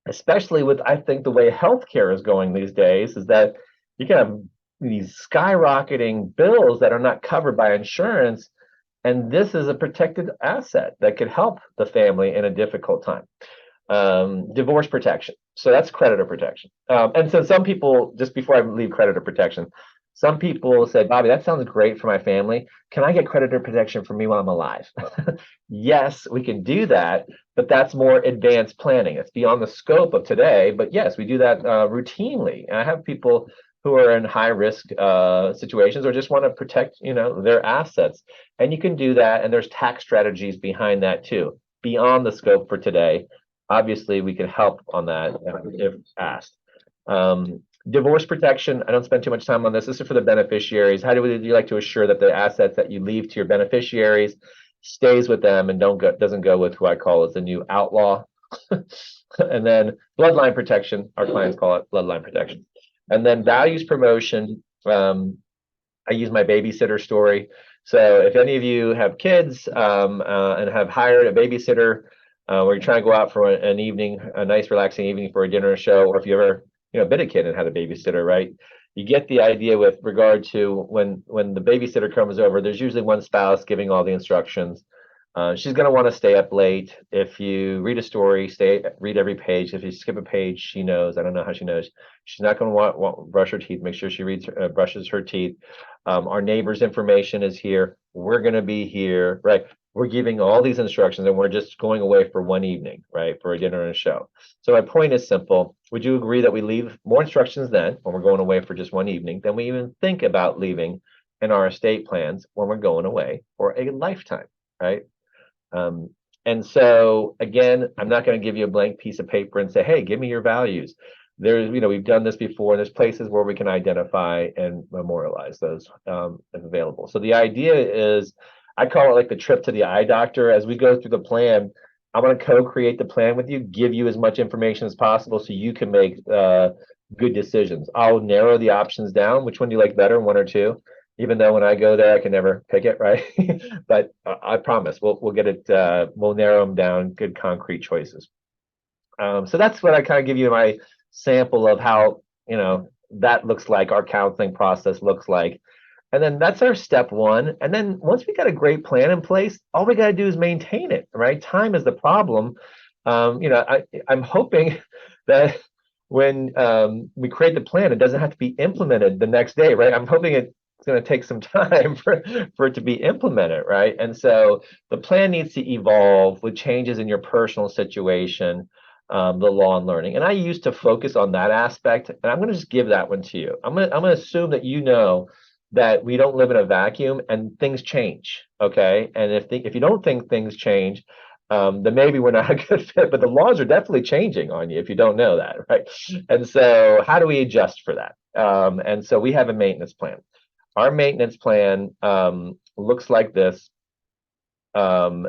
especially with, I think, the way healthcare is going these days, is that you can have these skyrocketing bills that are not covered by insurance. And this is a protected asset that could help the family in a difficult time. Divorce protection. So that's creditor protection. And so some people, just before I leave creditor protection, some people say, Bobby, that sounds great for my family. Can I get creditor protection for me while I'm alive? Yes, we can do that, but that's more advanced planning. It's beyond the scope of today, but yes, we do that routinely. And I have people who are in high risk situations or just want to protect, their assets. And you can do that. And there's tax strategies behind that too, beyond the scope for today. Obviously, we can help on that if asked. Divorce protection, I don't spend too much time on this. This is for the beneficiaries. How do you like to assure that the assets that you leave to your beneficiaries stays with them and doesn't go with who I call as the new outlaw? And then bloodline protection, our clients call it bloodline protection. And then values promotion, I use my babysitter story. So if any of you have kids and have hired a babysitter, where you're trying to go out for an evening, a nice relaxing evening for a dinner or show, or if you ever been a kid and had a babysitter, right? you get the idea with regard to when the babysitter comes over, there's usually one spouse giving all the instructions. She's going to want to stay up late. If you read a story, read every page. If you skip a page, she knows. I don't know how she knows. She's not going to want brush her teeth. Make sure she brushes her teeth. Our neighbor's information is here. We're going to be here, right? We're giving all these instructions, and we're just going away for one evening, right, for a dinner and a show. So my point is simple. Would you agree that we leave more instructions then when we're going away for just one evening than we even think about leaving in our estate plans when we're going away for a lifetime, right? And so again, I'm not going to give you a blank piece of paper and say, hey, give me your values. There's, we've done this before. There's places where we can identify and memorialize those if available. So the idea is, I call it like the trip to the eye doctor. As we go through the plan, I want to co-create the plan with you, give you as much information as possible so you can make good decisions. I'll narrow the options down. Which one do you like better, one or two? Even though when I go there, I can never pick it, right? But I promise we'll get it. We'll narrow them down. Good concrete choices. So that's what I kind of give you my sample of how that looks like. Our counseling process looks like, and then that's our step one. And then once we got a great plan in place, all we got to do is maintain it. Right? Time is the problem. I'm hoping that when we create the plan, it doesn't have to be implemented the next day, right? I'm hoping it's going to take some time for it to be implemented, right? And so the plan needs to evolve with changes in your personal situation, the law and learning. And I used to focus on that aspect, and I'm going to just give that one to you. I'm going to assume that that we don't live in a vacuum and things change, okay? And if you don't think things change, then maybe we're not a good fit, but the laws are definitely changing on you if you don't know that, right? And so how do we adjust for that? And so we have a maintenance plan. Our maintenance plan looks like this, and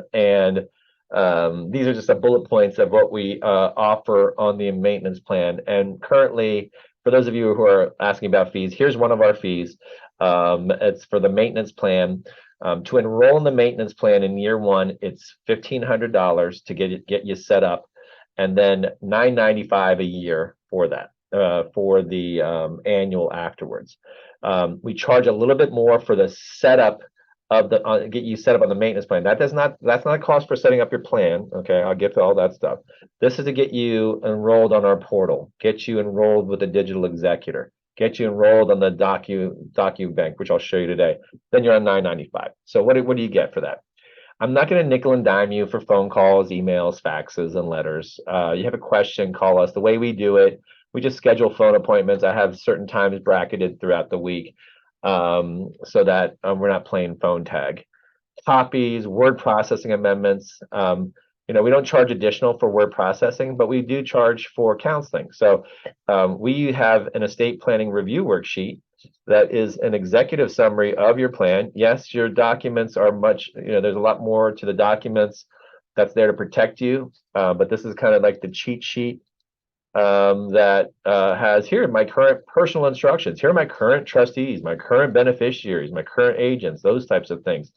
these are just some bullet points of what we offer on the maintenance plan. And currently, for those of you who are asking about fees, here's one of our fees. It's for the maintenance plan. To enroll in the maintenance plan in year one, it's $1,500 to get you set up, and then $995 a year for that, for the annual afterwards. We charge a little bit more for the setup of the get you set up on the maintenance plan. That's not a cost for setting up your plan. Okay, I'll get to all that stuff. This is to get you enrolled on our portal, get you enrolled with a digital executor, get you enrolled on the DocuBank, which I'll show you today. Then you're on $995. So what do you get for that? I'm not going to nickel and dime you for phone calls, emails, faxes, and letters. You have a question, call us. The way we do it, we just schedule phone appointments. I have certain times bracketed throughout the week, so that we're not playing phone tag. Copies, word processing amendments. We don't charge additional for word processing, but we do charge for counseling. So we have an estate planning review worksheet that is an executive summary of your plan. Yes, your documents are there's a lot more to the documents that's there to protect you, but this is kind of like the cheat sheet that has here my current personal instructions. Here are my current trustees, my current beneficiaries, my current agents, those types of things.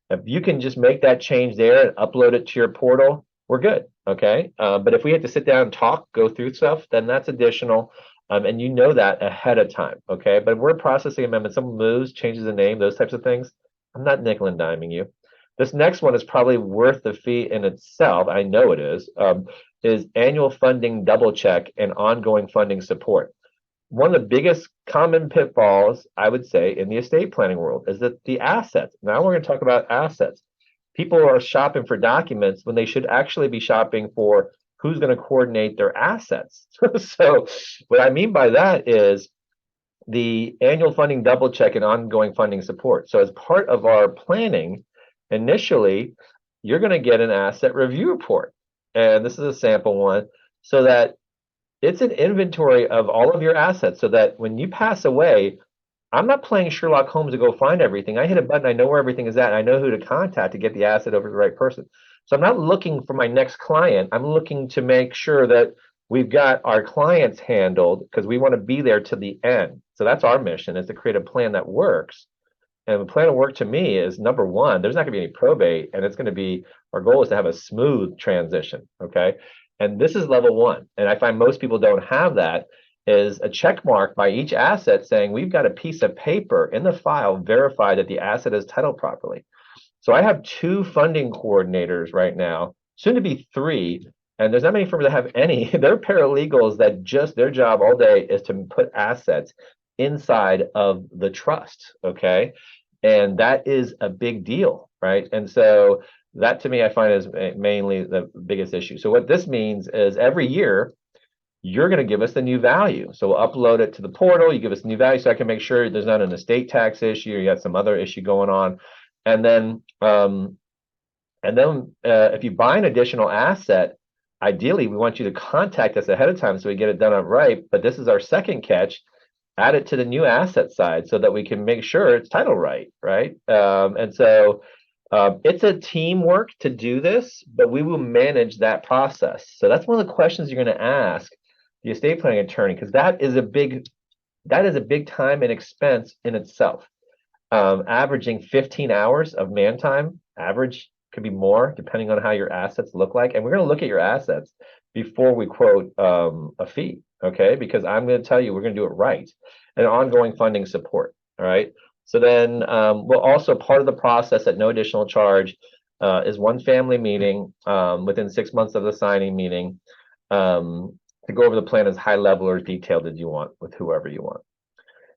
If you can just make that change there and upload it to your portal, we're good, okay? But if we have to sit down and talk, go through stuff, then that's additional, and you know that ahead of time, okay? But if we're processing amendments, someone moves, changes the name, those types of things, I'm not nickel and diming you. This next one is probably worth the fee in itself. I know it is annual funding double check and ongoing funding support. One of the biggest common pitfalls, I would say, in the estate planning world is that the assets. Now we're going to talk about assets. People are shopping for documents when they should actually be shopping for who's going to coordinate their assets. So what I mean by that is the annual funding double check and ongoing funding support. So as part of our planning, initially, you're going to get an asset review report. And this is a sample one, so that it's an inventory of all of your assets, so that when you pass away, I'm not playing Sherlock Holmes to go find everything. I hit a button, I know where everything is at, and I know who to contact to get the asset over to the right person. So I'm not looking for my next client. I'm looking to make sure that we've got our clients handled, because we want to be there to the end. So that's our mission, is to create a plan that works. And the plan of work to me is, number one, there's not going to be any probate, and it's going to be, our goal is to have a smooth transition, okay? And this is level one. And I find most people don't have that. is a check mark by each asset saying we've got a piece of paper in the file verify that the asset is titled properly. So I have 2 funding coordinators right now, soon to be 3, and there's not many firms that have any. They're paralegals that just their job all day is to put assets inside of the trust, okay? And that is a big deal, right? And so that to me I find is mainly the biggest issue. So what this means is every year you're going to give us the new value. So we'll upload it to the portal. You give us the new value so I can make sure there's not an estate tax issue or you got some other issue going on. And then if you buy an additional asset, ideally we want you to contact us ahead of time so we get it done up right. But this is our second catch. Add it to the new asset side so that we can make sure it's title right, right? And so it's a teamwork to do this, but we will manage that process. So that's one of the questions you're going to ask the estate planning attorney, because that is a big time and expense in itself. Averaging 15 hours of man time, average could be more depending on how your assets look like. And we're going to look at your assets before we quote a fee, okay? Because I'm going to tell you we're going to do it right. And ongoing funding support, all right? So then we'll also, part of the process at no additional charge is one family meeting within 6 months of the signing meeting to go over the plan as high level or detailed as you want with whoever you want.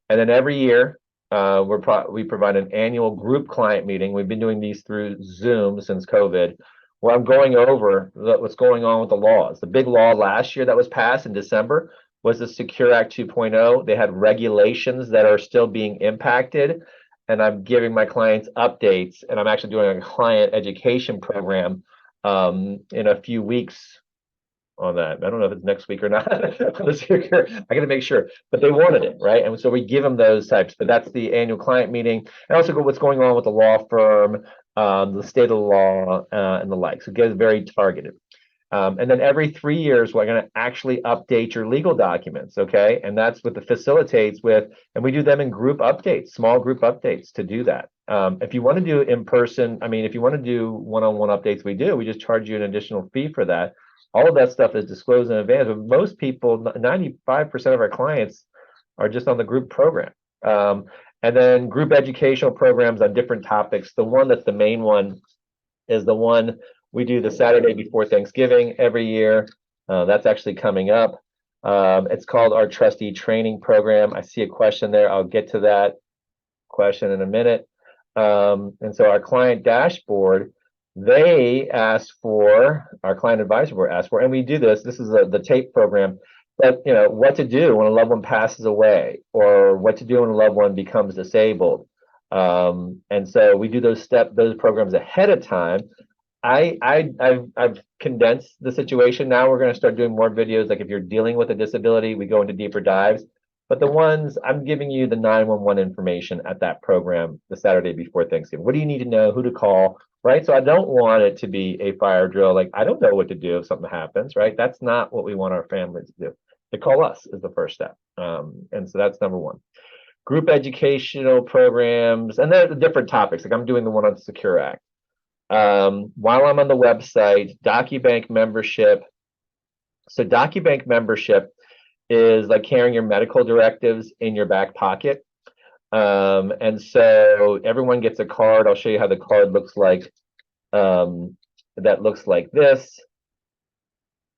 And then every year we provide an annual group client meeting. We've been doing these through Zoom since COVID, where I'm going over what's going on with the laws. The big law last year that was passed in December was the Secure Act 2.0. They had regulations that are still being impacted, and I'm giving my clients updates, and I'm actually doing a client education program in a few weeks on that. I don't know if it's next week or not. I got to make sure, but they wanted it, right? And so we give them those types. But that's the annual client meeting, and also what's going on with the law firm, the state of the law, and the like. So it gets very targeted. And then every 3 years, we're going to actually update your legal documents, okay? And that's what the facilitates with, and we do them in group updates, small group updates to do that. If you want to do in person, I mean, if you want to do one-on-one updates, we just charge you an additional fee for that. All of that stuff is disclosed in advance, but most people, 95% of our clients are just on the group program. And then group educational programs on different topics. The one that's the main one is the one we do the Saturday before Thanksgiving every year. That's actually coming up. It's called our trustee training program. I see a question there. I'll get to that question in a minute. And so our client dashboard, they asked for, our client advisor board asked for, and we do this. This is the TAPE program. But you know what to do when a loved one passes away, or what to do when a loved one becomes disabled. And so we do those programs ahead of time. I've condensed the situation. Now we're going to start doing more videos. Like if you're dealing with a disability, we go into deeper dives. But the ones I'm giving you the 911 information at that program the Saturday before Thanksgiving. What do you need to know? Who to call? Right. So I don't want it to be a fire drill. Like I don't know what to do if something happens. Right. That's not what we want our families to do. To call us is the first step. And so that's number one. Group educational programs, and they're the different topics. Like I'm doing the one on Secure Act. While I'm on the website, DocuBank membership. So DocuBank membership is like carrying your medical directives in your back pocket. And so everyone gets a card. I'll show you how the card looks like. That looks like this.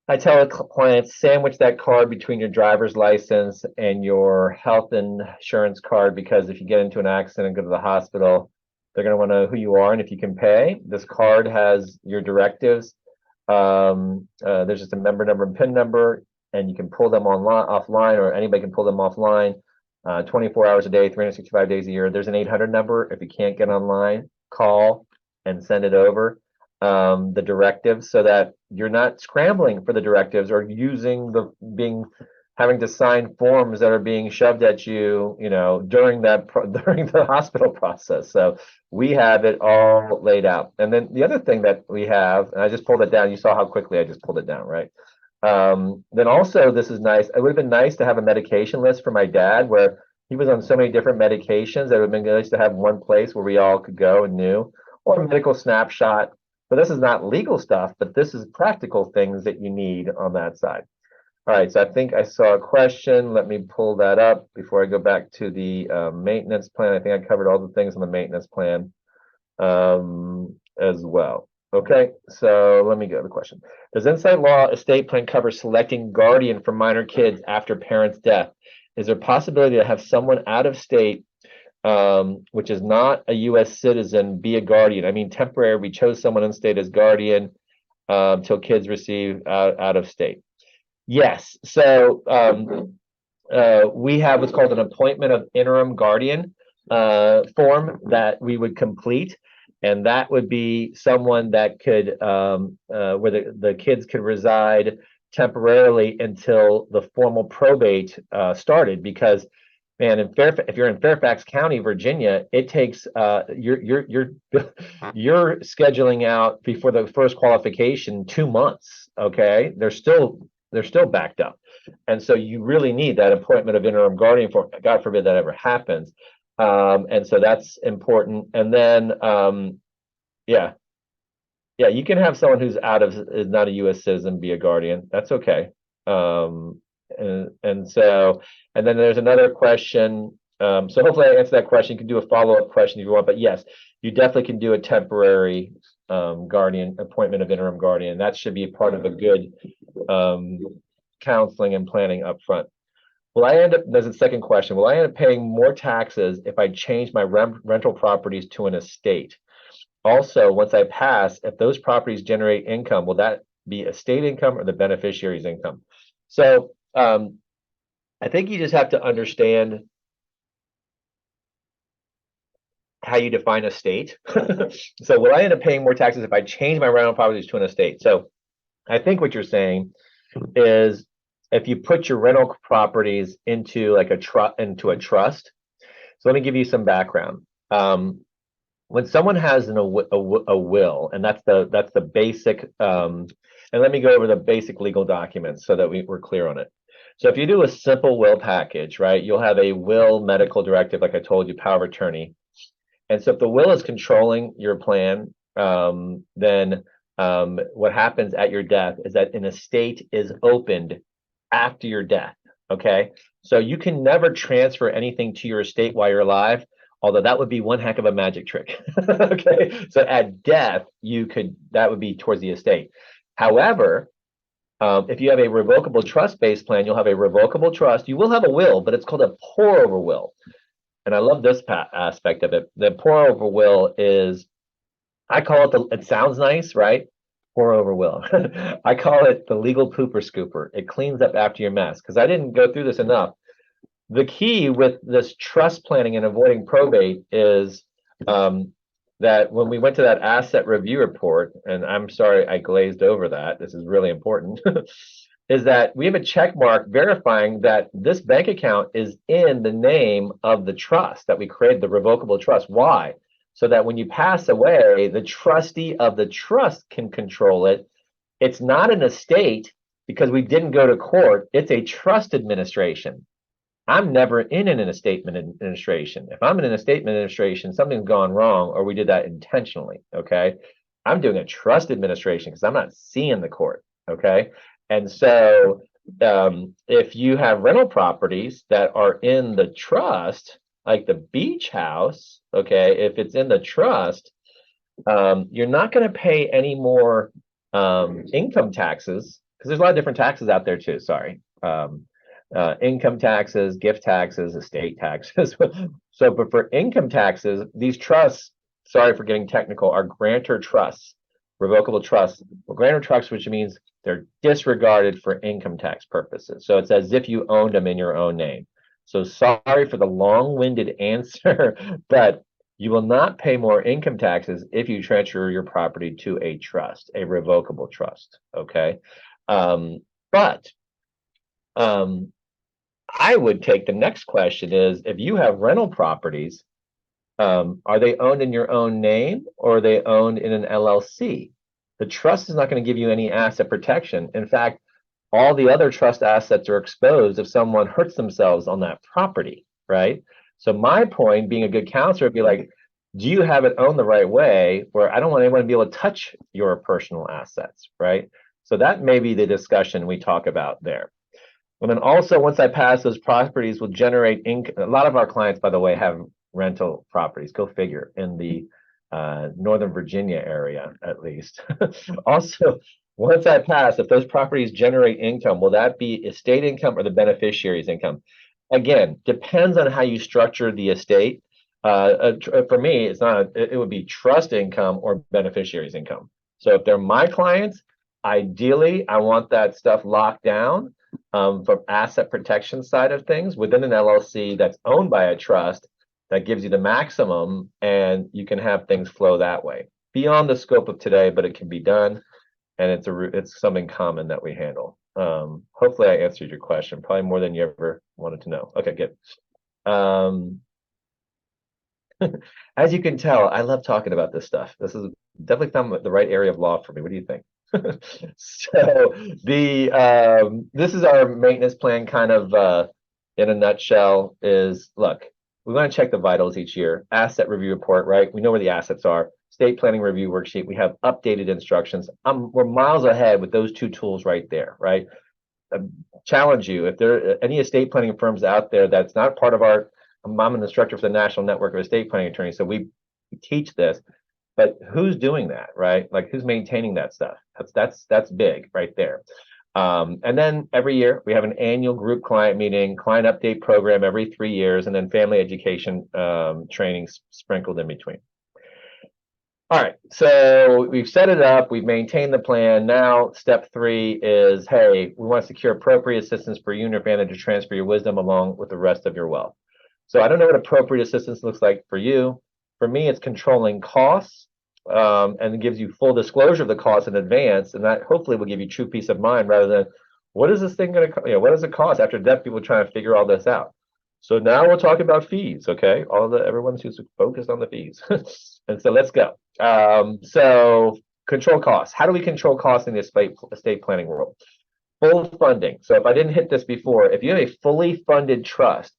I tell clients, sandwich that card between your driver's license and your health insurance card, because if you get into an accident and go to the hospital, they're going to want to know who you are and if you can pay. This card has your directives. There's just a member number and PIN number, and you can pull them offline, or anybody can pull them offline 24 hours a day, 365 days a year. There's an 800 number. If you can't get online, call and send it over. The directives, so that you're not scrambling for the directives or having to sign forms that are being shoved at you, during the hospital process. So we have it all laid out. And then the other thing that we have, and I just pulled it down. You saw how quickly I just pulled it down, right? Then also, this is nice. It would have been nice to have a medication list for my dad, where he was on so many different medications. That it would have been nice to have one place where we all could go and knew, or a medical snapshot. But this is not legal stuff, but this is practical things that you need on that side. All right, so I think I saw a question. Let me pull that up before I go back to the maintenance plan. I think I covered all the things on the maintenance plan as well. Okay, so let me go to the question. Does Insight Law estate plan cover selecting guardian for minor kids after parents' death? Is there a possibility to have someone out of state, which is not a U.S. citizen, be a guardian? I mean, temporary. We chose someone in state as guardian till kids receive out of state. Yes. So we have what's called an appointment of interim guardian form that we would complete. And that would be someone that could, where the kids could reside temporarily until the formal probate started. Because, man, if you're in Fairfax County, Virginia, it takes you're scheduling out before the first qualification 2 months. Okay, they're still backed up. And so you really need that appointment of interim guardian for, God forbid that ever happens. And so that's important. And then, yeah, you can have someone who's is not a U.S. citizen be a guardian. That's okay. And then there's another question. So hopefully I answered that question. You can do a follow-up question if you want, but yes, you definitely can do a temporary guardian appointment of interim guardian. That should be part of a good counseling and planning up front. There's a second question. Will I end up paying more taxes if I change my rental properties to an estate? Also, once I pass, if those properties generate income, will that be estate income or the beneficiary's income? So I think you just have to understand how you define estate. So will I end up paying more taxes if I change my rental properties to an estate? So I think what you're saying is if you put your rental properties into like a trust. So let me give you some background. When someone has a will, and that's the basic, and let me go over the basic legal documents so that we're clear on it. So if you do a simple will package, right, you'll have a will, medical directive, like I told you, power of attorney. And so if the will is controlling your plan, then what happens at your death is that an estate is opened after your death. Okay, so you can never transfer anything to your estate while you're alive, although that would be one heck of a magic trick. Okay, so at death that would be towards the estate. However, if you have a revocable trust-based plan, you'll have a revocable trust. You will have a will, but it's called a pour-over will. And I love this aspect of it. The pour-over will is, I call it it sounds nice, right? Pour over will. I call it the legal pooper scooper. It cleans up after your mess. Because I didn't go through this enough. The key with this trust planning and avoiding probate is that when we went to that asset review report, and I'm sorry I glazed over that, this is really important, is that we have a check mark verifying that this bank account is in the name of the trust that we created, the revocable trust. Why? So that when you pass away, the trustee of the trust can control it. It's not an estate because we didn't go to court. It's a trust administration. I'm never in an estate administration. If I'm in an estate administration, something's gone wrong or we did that intentionally, okay? I'm doing a trust administration because I'm not seeing the court, okay? And so if you have rental properties that are in the trust, like the beach house, okay, if it's in the trust, you're not going to pay any more income taxes because there's a lot of different taxes out there too. Sorry. Income taxes, gift taxes, estate taxes. So, but for income taxes, these trusts, sorry for getting technical, are grantor trusts, revocable trusts. Well, grantor trusts, which means they're disregarded for income tax purposes. So it's as if you owned them in your own name. So sorry for the long-winded answer, but you will not pay more income taxes if you transfer your property to a trust, a revocable trust. Okay, but I would take the next question is if you have rental properties, are they owned in your own name or are they owned in an LLC? The trust is not going to give you any asset protection. In fact, all the other trust assets are exposed if someone hurts themselves on that property, right? So my point, being a good counselor, would be like, do you have it owned the right way where I don't want anyone to be able to touch your personal assets, right? So that may be the discussion we talk about there. And then also, once I pass, those properties will generate income. A lot of our clients, by the way, have rental properties. Go figure, in the Northern Virginia area, at least. Also, once I pass, if those properties generate income, will that be estate income or the beneficiary's income? Again, depends on how you structure the estate. For me, it's not. It would be trust income or beneficiary's income. So if they're my clients, ideally, I want that stuff locked down from asset protection side of things within an LLC that's owned by a trust that gives you the maximum, and you can have things flow that way. Beyond the scope of today, but it can be done, and it's something common that we handle. Hopefully I answered your question, probably more than you ever wanted to know. Okay, good. As you can tell, I love talking about this stuff. This is definitely found the right area of law for me. What do you think? So this is our maintenance plan, kind of in a nutshell. Is, look, we want to check the vitals each year. Asset review report, right? We know where the assets are. State planning review worksheet. We have updated instructions. We're miles ahead with those two tools right there, right? Challenge you, if there are any estate planning firms out there that's not part of our. I'm an instructor for the National Network of Estate Planning Attorneys, so we teach this. But who's doing that, right? Like, who's maintaining that stuff? That's big right there. And then every year we have an annual group client meeting, client update program every 3 years, and then family education training sprinkled in between. All right, so we've set it up, we've maintained the plan. Now, step 3 is, hey, we want to secure appropriate assistance for you and your family to transfer your wisdom along with the rest of your wealth. So I don't know what appropriate assistance looks like for you. For me, it's controlling costs, and it gives you full disclosure of the costs in advance, and that hopefully will give you true peace of mind, rather than, what is this thing going to, what does it cost? After death, people trying to figure all this out. So now we'll talk about fees, okay? Everyone's who's focused on the fees. And so let's go. So control costs. How do we control costs in the estate planning world? Full funding. So if I didn't hit this before, if you have a fully funded trust,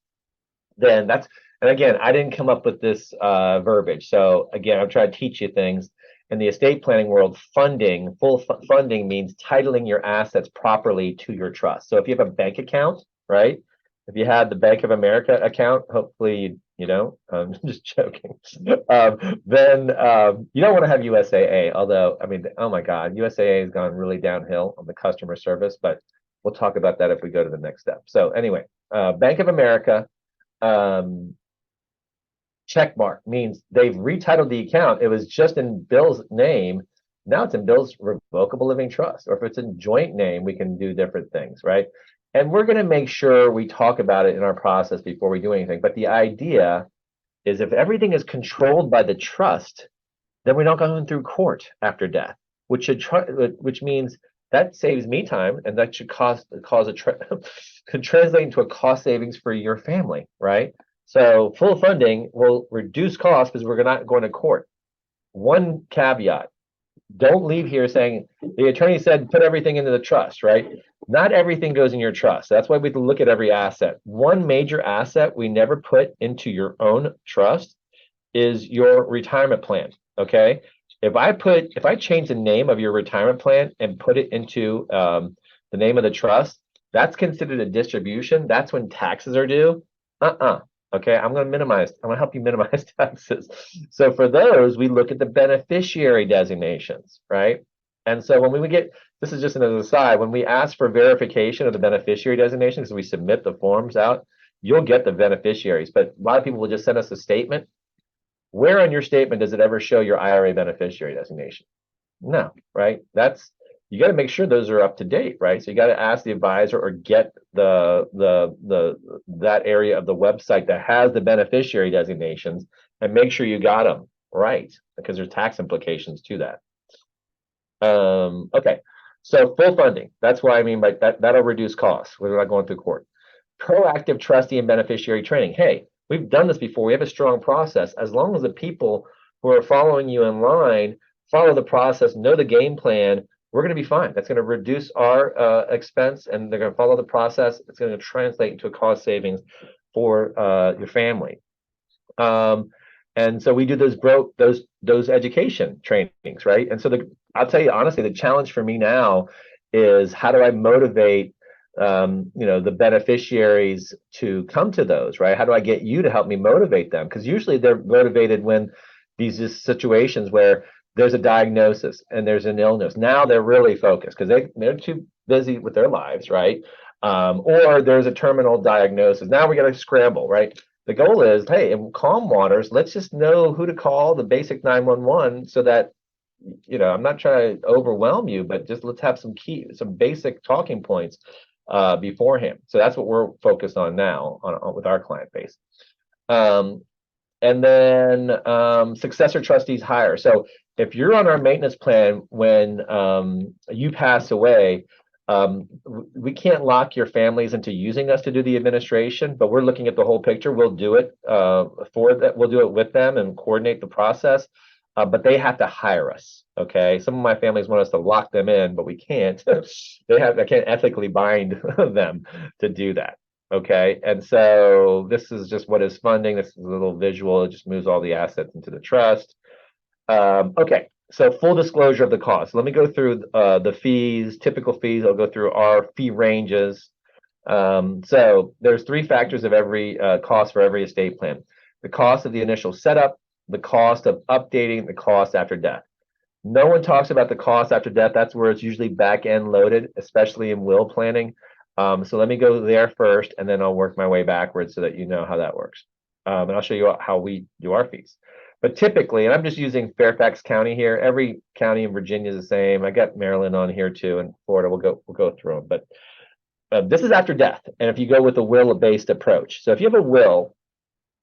then that's, and again, I didn't come up with this verbiage. So again, I'm trying to teach you things. In the estate planning world, full funding means titling your assets properly to your trust. So if you have a bank account, right? If you had the Bank of America account, hopefully you don't. I'm just joking. Then you don't want to have USAA. Although, I mean, oh my God, USAA has gone really downhill on the customer service. But we'll talk about that if we go to the next step. So anyway, Bank of America. Check mark means they've retitled the account. It was just in Bill's name. Now it's in Bill's revocable living trust. Or if it's in joint name, we can do different things, right? And we're going to make sure we talk about it in our process before we do anything. But the idea is, if everything is controlled by the trust, then we're not going through court after death, which means that saves me time, and that should could translate into a cost savings for your family, right? So full funding will reduce costs because we're not going to court. One caveat: don't leave here saying the attorney said put everything into the trust, right? Not everything goes in your trust. That's why we have to look at every asset. One major asset we never put into your own trust is your retirement plan, okay? If I change the name of your retirement plan and put it into the name of the trust, that's considered a distribution. That's when taxes are due. Okay, I'm going to help you minimize taxes. So for those, we look at the beneficiary designations, right? And so when we get, this is just an aside, when we ask for verification of the beneficiary designations, we submit the forms out, you'll get the beneficiaries. But a lot of people will just send us a statement. Where on your statement does it ever show your IRA beneficiary designation? No, right? You got to make sure those are up to date, right? So you got to ask the advisor or get that area of the website that has the beneficiary designations, and make sure you got them right, because there's tax implications to that. Okay, so full funding. That's what I mean by that. That'll reduce costs. We're not going through court. Proactive trustee and beneficiary training. Hey, we've done this before. We have a strong process. As long as the people who are following you in line follow the process, know the game plan, we're going to be fine. That's going to reduce our expense, and they're going to follow the process. It's going to translate into a cost savings for your family. And so we do those education trainings, right? And so I'll tell you honestly, the challenge for me now is, how do I motivate the beneficiaries to come to those, right? How do I get you to help me motivate them? Because usually they're motivated when these are situations where there's a diagnosis and there's an illness. Now they're really focused because they're too busy with their lives, right? Or there's a terminal diagnosis. Now we got to scramble, right? The goal is, hey, in calm waters, let's just know who to call, the basic 911, so that I'm not trying to overwhelm you, but just let's have some basic talking points beforehand. So that's what we're focused on now with our client base. And then successor trustees hire. So if you're on our maintenance plan when you pass away, we can't lock your families into using us to do the administration, but we're looking at the whole picture. We'll do it for that. We'll do it with them and coordinate the process. But they have to hire us. Okay. Some of my families want us to lock them in, but we can't. I can't ethically bind them to do that. Okay. And so this is just what is funding. This is a little visual. It just moves all the assets into the trust. Okay. So full disclosure of the cost. Let me go through the fees, typical fees. I'll go through our fee ranges. So there's three factors of every cost for every estate plan. The cost of the initial setup, the cost of updating, the cost after death. No one talks about the cost after death. That's where it's usually back end loaded, especially in will planning. So let me go there first, and then I'll work my way backwards so that you know how that works. And I'll show you how we do our fees. But typically, and I'm just using Fairfax County here. Every county in Virginia is the same. I got Maryland on here too, and Florida. We'll go through them. But this is after death, and if you go with a will-based approach. So if you have a will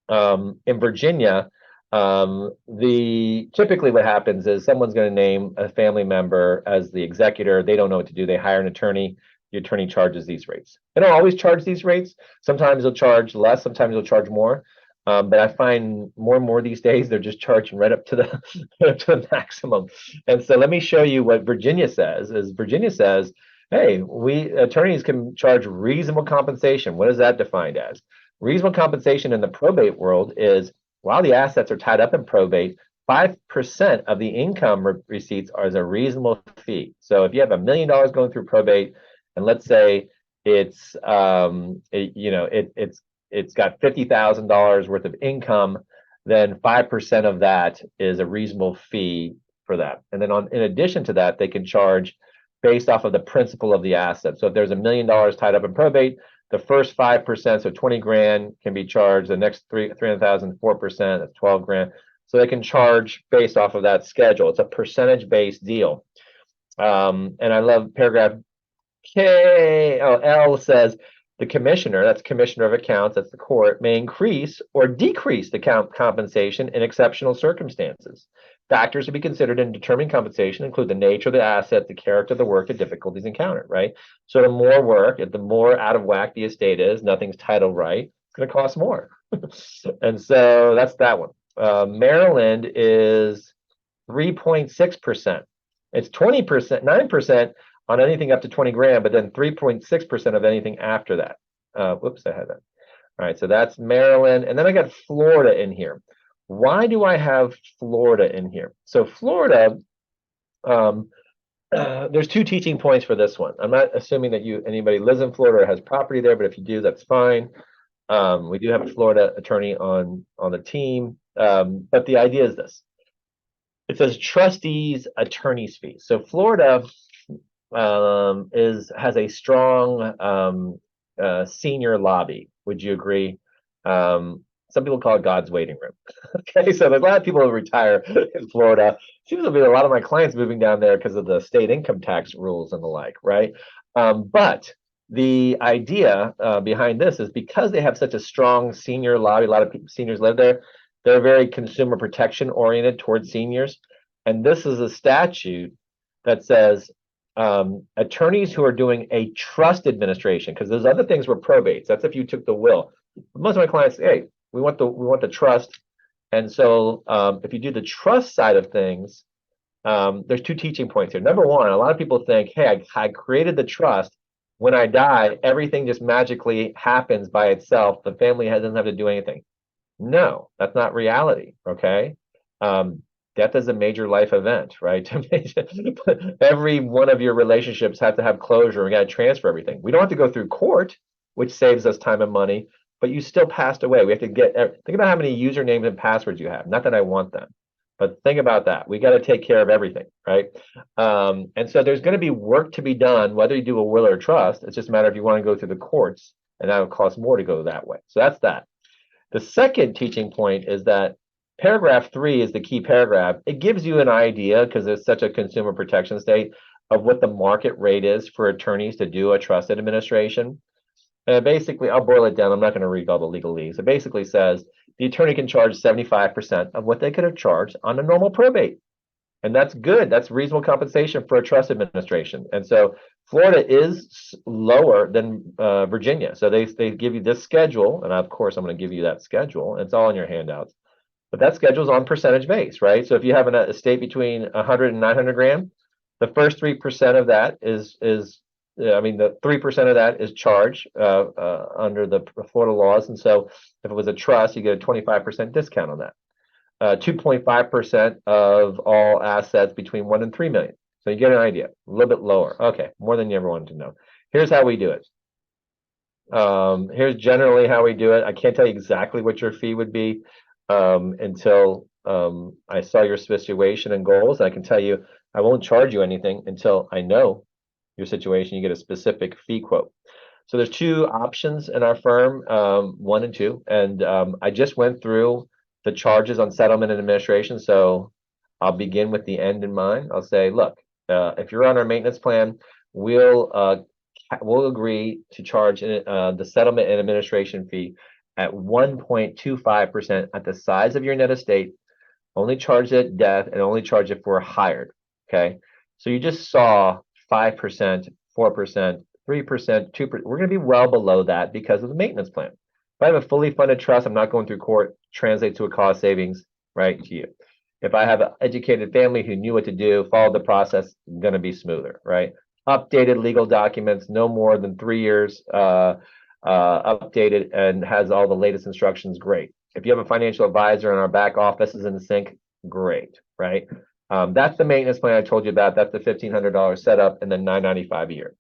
in Virginia, typically what happens is someone's going to name a family member as the executor. They don't know what to do. They hire an attorney. The attorney charges these rates. They don't always charge these rates. Sometimes they'll charge less. Sometimes they'll charge more. But I find more and more these days they're just charging right up to the maximum. And so let me show you what Virginia says. Virginia says, hey, we attorneys can charge reasonable compensation. What is that defined as? Reasonable compensation in the probate world is while the assets are tied up in probate, 5% of the income receipts are as a reasonable fee. So if you have $1 million going through probate, and let's say it's it's got $50,000 worth of income, then 5% of that is a reasonable fee for that. And then in addition to that, they can charge based off of the principal of the asset. So if there's $1 million tied up in probate, the first 5%, so 20 grand, can be charged. The next 300,000, 4%, that's 12 grand. So they can charge based off of that schedule. It's a percentage-based deal. And I love paragraph L says the commissioner, that's commissioner of accounts, that's the court, may increase or decrease the compensation in exceptional circumstances. Factors to be considered in determining compensation include the nature of the asset, the character of the work, the difficulties encountered, right? So the more work, the more out of whack the estate is, nothing's titled right, it's going to cost more. And so that's that one. Maryland is 3.6%. It's 20%, 9% on anything up to 20 grand, but then 3.6% of anything after that. Whoops, I had that. All right, so that's Maryland. And then I got Florida in here. Why do I have Florida in here? So Florida, there's two teaching points for this one. I'm not assuming that anybody lives in Florida or has property there, but if you do, that's fine. We do have a Florida attorney on the team. But the idea is this. It says trustees, attorney's fees. So Florida has a strong senior lobby. Would you agree? Some people call it God's waiting room. Okay, so there's a lot of people who retire in Florida. Seems to be a lot of my clients moving down there because of the state income tax rules and the like, right? But the idea behind this is because they have such a strong senior lobby, a lot of seniors live there, they're very consumer protection oriented towards seniors. And this is a statute that says attorneys who are doing a trust administration, because there's other things were probates. That's if you took the will. Most of my clients say, hey, we want the trust. And so if you do the trust side of things, there's two teaching points here. Number one, a lot of people think, hey, I created the trust. When I die, everything just magically happens by itself. The family doesn't have to do anything. No, that's not reality. Okay. Death is a major life event, right? Every one of your relationships have to have closure. We got to transfer everything. We don't have to go through court, which saves us time and money, but you still passed away. We have to think about how many usernames and passwords you have. Not that I want them, but think about that. We got to take care of everything, right? And so there's going to be work to be done, whether you do a will or a trust. It's just a matter if you want to go through the courts, and that would cost more to go that way. So that's that. The second teaching point is that paragraph 3 is the key paragraph. It gives you an idea, because it's such a consumer protection state, of what the market rate is for attorneys to do a trust administration. Basically, I'll boil it down. I'm not going to read all the legalese. It basically says the attorney can charge 75% of what they could have charged on a normal probate. And that's good. That's reasonable compensation for a trust administration. And so Florida is lower than Virginia. So they give you this schedule. And of course, I'm going to give you that schedule. It's all in your handouts. But that schedule is on percentage base, right? So if you have an estate between 100 and 900 grand, the first 3% of that the 3% of that is charged under the Florida laws. And so if it was a trust, you get a 25% discount on that. 2.5% of all assets between 1 and 3 million. So you get an idea, a little bit lower. Okay, more than you ever wanted to know. Here's how we do it. Here's generally how we do it. I can't tell you exactly what your fee would be until I saw your situation and goals. I can tell you I won't charge you anything until I know your situation. You get a specific fee quote. So there's 2 options in our firm, 1 and 2, and I just went through the charges on settlement and administration. So I'll begin with the end in mind. I'll say, look, if you're on our maintenance plan, we'll agree to charge the settlement and administration fee at 1.25% at the size of your net estate, only charge it at death, and only charge it for hired. Okay, so you just saw 5%, 4%, 3%, 2%. We're going to be well below that because of the maintenance plan. If I have a fully funded trust, I'm not going through court, translate to a cost savings, right, to you. If I have an educated family who knew what to do, followed the process, going to be smoother, right? Updated legal documents, no more than 3 years updated, and has all the latest instructions, great. If you have a financial advisor and our back office is in the sync, great, right? That's the maintenance plan I told you about. That's the $1,500 setup and then $995 a year.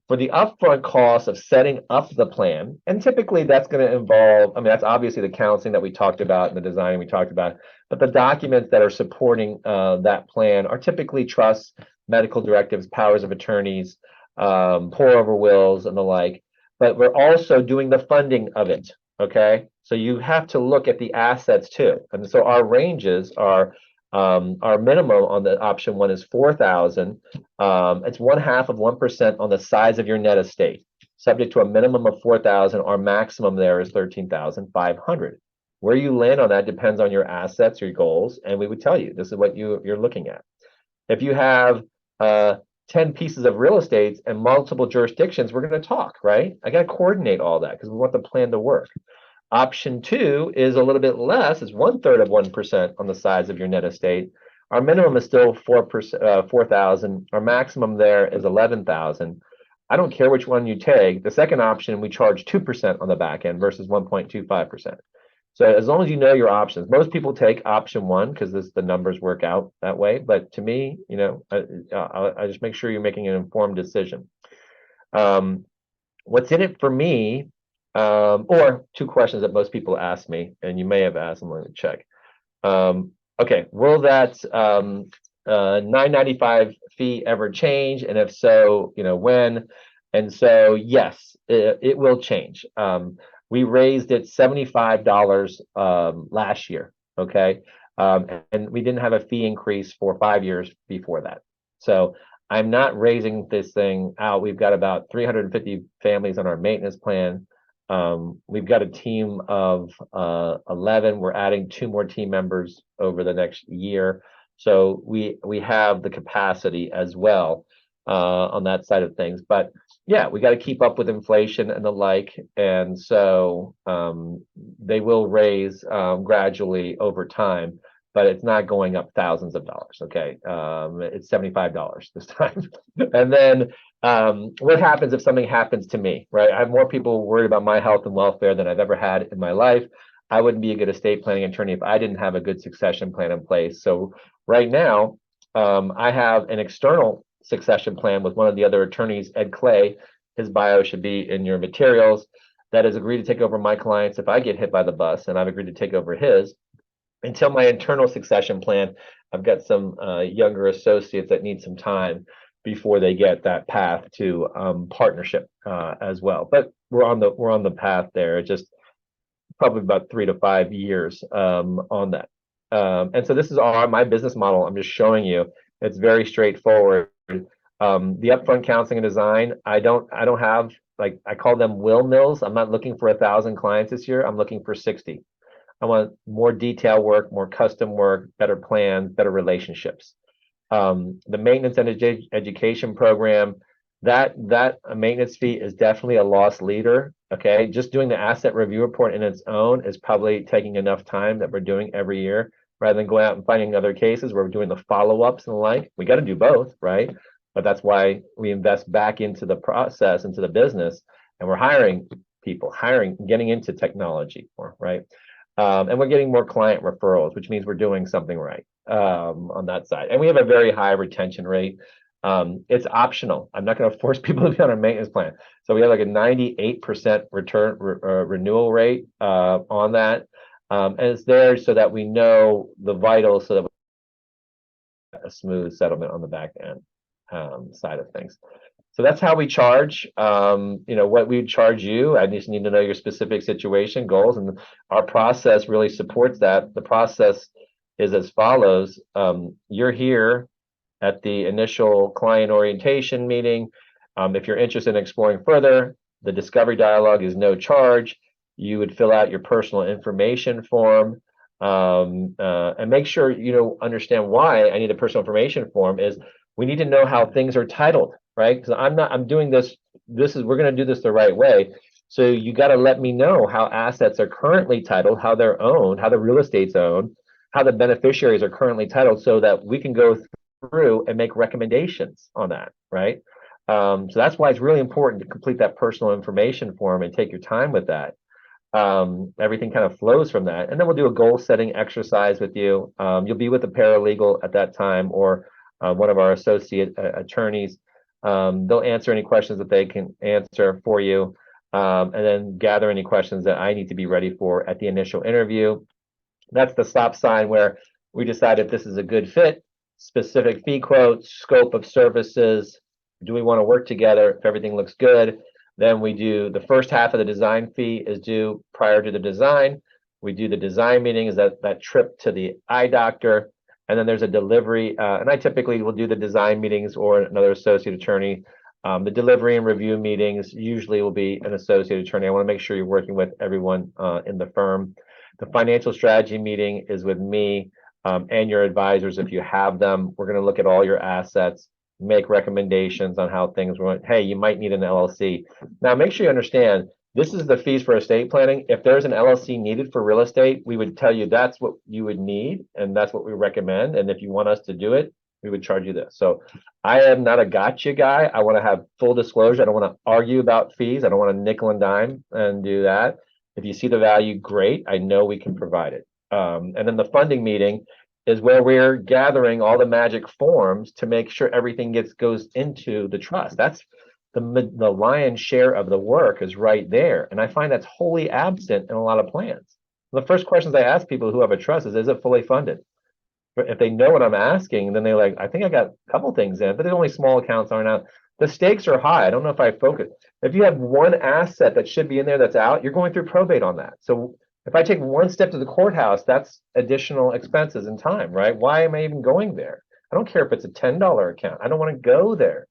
For the upfront cost of setting up the plan, and typically that's going to involve, that's obviously the counseling that we talked about and the design we talked about, but the documents that are supporting that plan are typically trusts, medical directives, powers of attorneys, pour over wills, and the like. But we're also doing the funding of it, okay? So you have to look at the assets too. And so our ranges are, our minimum on the option 1 is 4,000. It's 0.5% on the size of your net estate, subject to a minimum of 4,000. Our maximum there is 13,500. Where you land on that depends on your assets, your goals, and we would tell you this is what you're looking at. If you have 10 pieces of real estate and multiple jurisdictions, we're going to talk, right? I got to coordinate all that because we want the plan to work. Option 2 is a little bit less, it's 1/3 of 1% on the size of your net estate. Our minimum is still 4,000. Our maximum there is 11,000. I don't care which one you take. The second option, we charge 2% on the back end versus 1.25%. So as long as you know your options, most people take option 1 because the numbers work out that way. But to me, I just make sure you're making an informed decision. What's in it for me? Or 2 questions that most people ask me, and you may have asked. I'm going to check. Okay, will that $995 fee ever change? And if so, when? And so, yes, it will change. We raised it $75 last year, okay? And we didn't have a fee increase for 5 years before that. So I'm not raising this thing out. We've got about 350 families on our maintenance plan. We've got a team of 11. We're adding 2 more team members over the next year. So we have the capacity as well on that side of things. But yeah, we got to keep up with inflation and the like. And so they will raise gradually over time, but it's not going up thousands of dollars. Okay. It's $75 this time. And then what happens if something happens to me, right? I have more people worried about my health and welfare than I've ever had in my life. I wouldn't be a good estate planning attorney if I didn't have a good succession plan in place. So right now, I have an external succession plan with one of the other attorneys, Ed Clay. His bio should be in your materials. That has agreed to take over my clients if I get hit by the bus, and I've agreed to take over his. Until my internal succession plan, I've got some younger associates that need some time before they get that path to partnership as well. But we're on the path there. Just probably about 3 to 5 years on that. And so this is all my business model. I'm just showing you. It's very straightforward. The upfront counseling and design, I don't have, like, I call them will mills. I'm not looking for 1,000 clients this year. I'm looking for 60. I want more detail work, more custom work, better plans, better relationships. The maintenance and education program, that maintenance fee is definitely a loss leader. Okay, just doing the asset review report in its own is probably taking enough time that we're doing every year, rather than going out and finding other cases where we're doing the follow-ups and the like. We got to do both, right? But that's why we invest back into the process, into the business, and we're hiring people, getting into technology more, right? And we're getting more client referrals, which means we're doing something right on that side. And we have a very high retention rate. It's optional. I'm not going to force people to be on a maintenance plan. So we have like a 98% renewal rate on that. And it's there so that we know the vitals, so that we have a smooth settlement on the back end side of things. So that's how we charge. What we charge you, I just need to know your specific situation, goals, and our process really supports that. The process is as follows. You're here at the initial client orientation meeting. If you're interested in exploring further, the discovery dialogue is no charge. You would fill out your personal information form, and make sure you understand why I need a personal information form. Is we need to know how things are titled, right? Because I'm doing this. We're going to do this the right way. So you got to let me know how assets are currently titled, how they're owned, how the real estate's owned, how the beneficiaries are currently titled, so that we can go through and make recommendations on that, right? So that's why it's really important to complete that personal information form and take your time with that. Everything kind of flows from that, and then we'll do a goal setting exercise with you. You'll be with a paralegal at that time, or one of our associate attorneys. They'll answer any questions that they can answer for you, and then gather any questions that I need to be ready for at the initial interview. That's the stop sign where we decide if this is a good fit, specific fee quotes, scope of services. Do we want to work together? If everything looks good, then we do the first half of the design fee is due prior to the design. We do the design meeting, is that trip to the eye doctor. And then there's a delivery, and I typically will do the design meetings or another associate attorney. The delivery and review meetings usually will be an associate attorney. I want to make sure you're working with everyone in the firm. The financial strategy meeting is with me and your advisors if you have them. We're going to look at all your assets, make recommendations on how things went. Hey, you might need an LLC. Now, make sure you understand, this is the fees for estate planning. If there's an LLC needed for real estate, we would tell you that's what you would need, and that's what we recommend. And if you want us to do it, we would charge you this. So I am not a gotcha guy. I want to have full disclosure. I don't want to argue about fees. I don't want to nickel and dime and do that. If you see the value, great. I know we can provide it. And then the funding meeting is where we're gathering all the magic forms to make sure everything goes into the trust. That's the lion's share of the work is right there. And I find that's wholly absent in a lot of plans. The first questions I ask people who have a trust is it fully funded? But if they know what I'm asking, then they're like, I think I got a couple things in, but there's only small accounts aren't out. The stakes are high. I don't know if I focus. If you have one asset that should be in there that's out, you're going through probate on that. So if I take one step to the courthouse, that's additional expenses and time, right? Why am I even going there? I don't care if it's a $10 account. I don't want to go there.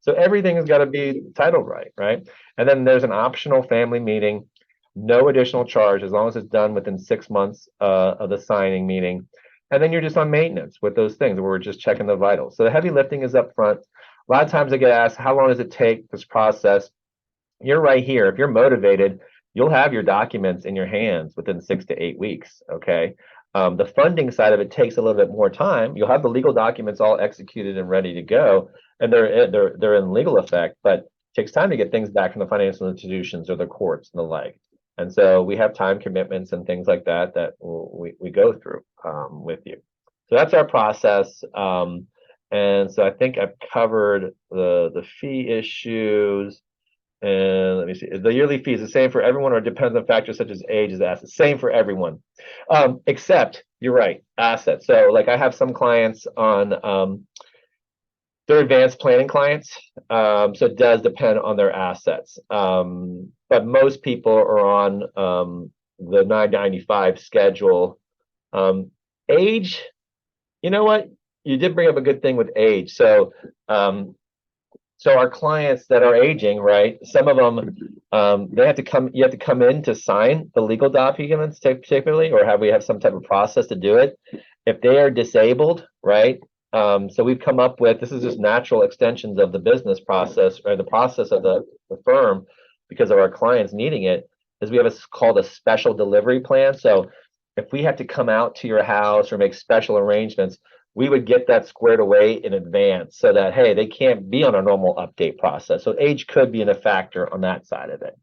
So everything has got to be titled right? And then there's an optional family meeting, no additional charge as long as it's done within 6 months of the signing meeting. And then you're just on maintenance with those things where we're just checking the vitals. So the heavy lifting is up front. A lot of times I get asked, how long does it take this process? You're right here. If you're motivated, you'll have your documents in your hands within 6 to 8 weeks, okay? The funding side of it takes a little bit more time. You'll have the legal documents all executed and ready to go, and they're in legal effect, but it takes time to get things back from the financial institutions or the courts and the like. And so we have time commitments and things like that that we go through with you. So that's our process. And so I think I've covered the fee issues. And let me see. The yearly fee is the same for everyone, or depends on factors such as age, as assets. Same for everyone, except you're right, assets. So like I have some clients on they're advanced planning clients, so it does depend on their assets. But most people are on the 995 schedule. Age, you know what? You did bring up a good thing with age. So our clients that are aging, right? Some of them, they have to come. You have to come in to sign the legal documents, typically, or have we have some type of process to do it. If they are disabled, right? So we've come up with, this is just natural extensions of the business process, or the process of the firm, because of our clients needing it, is we have called a special delivery plan. So if we have to come out to your house or make special arrangements, we would get that squared away in advance so that, hey, they can't be on a normal update process. So age could be a factor on that side of it.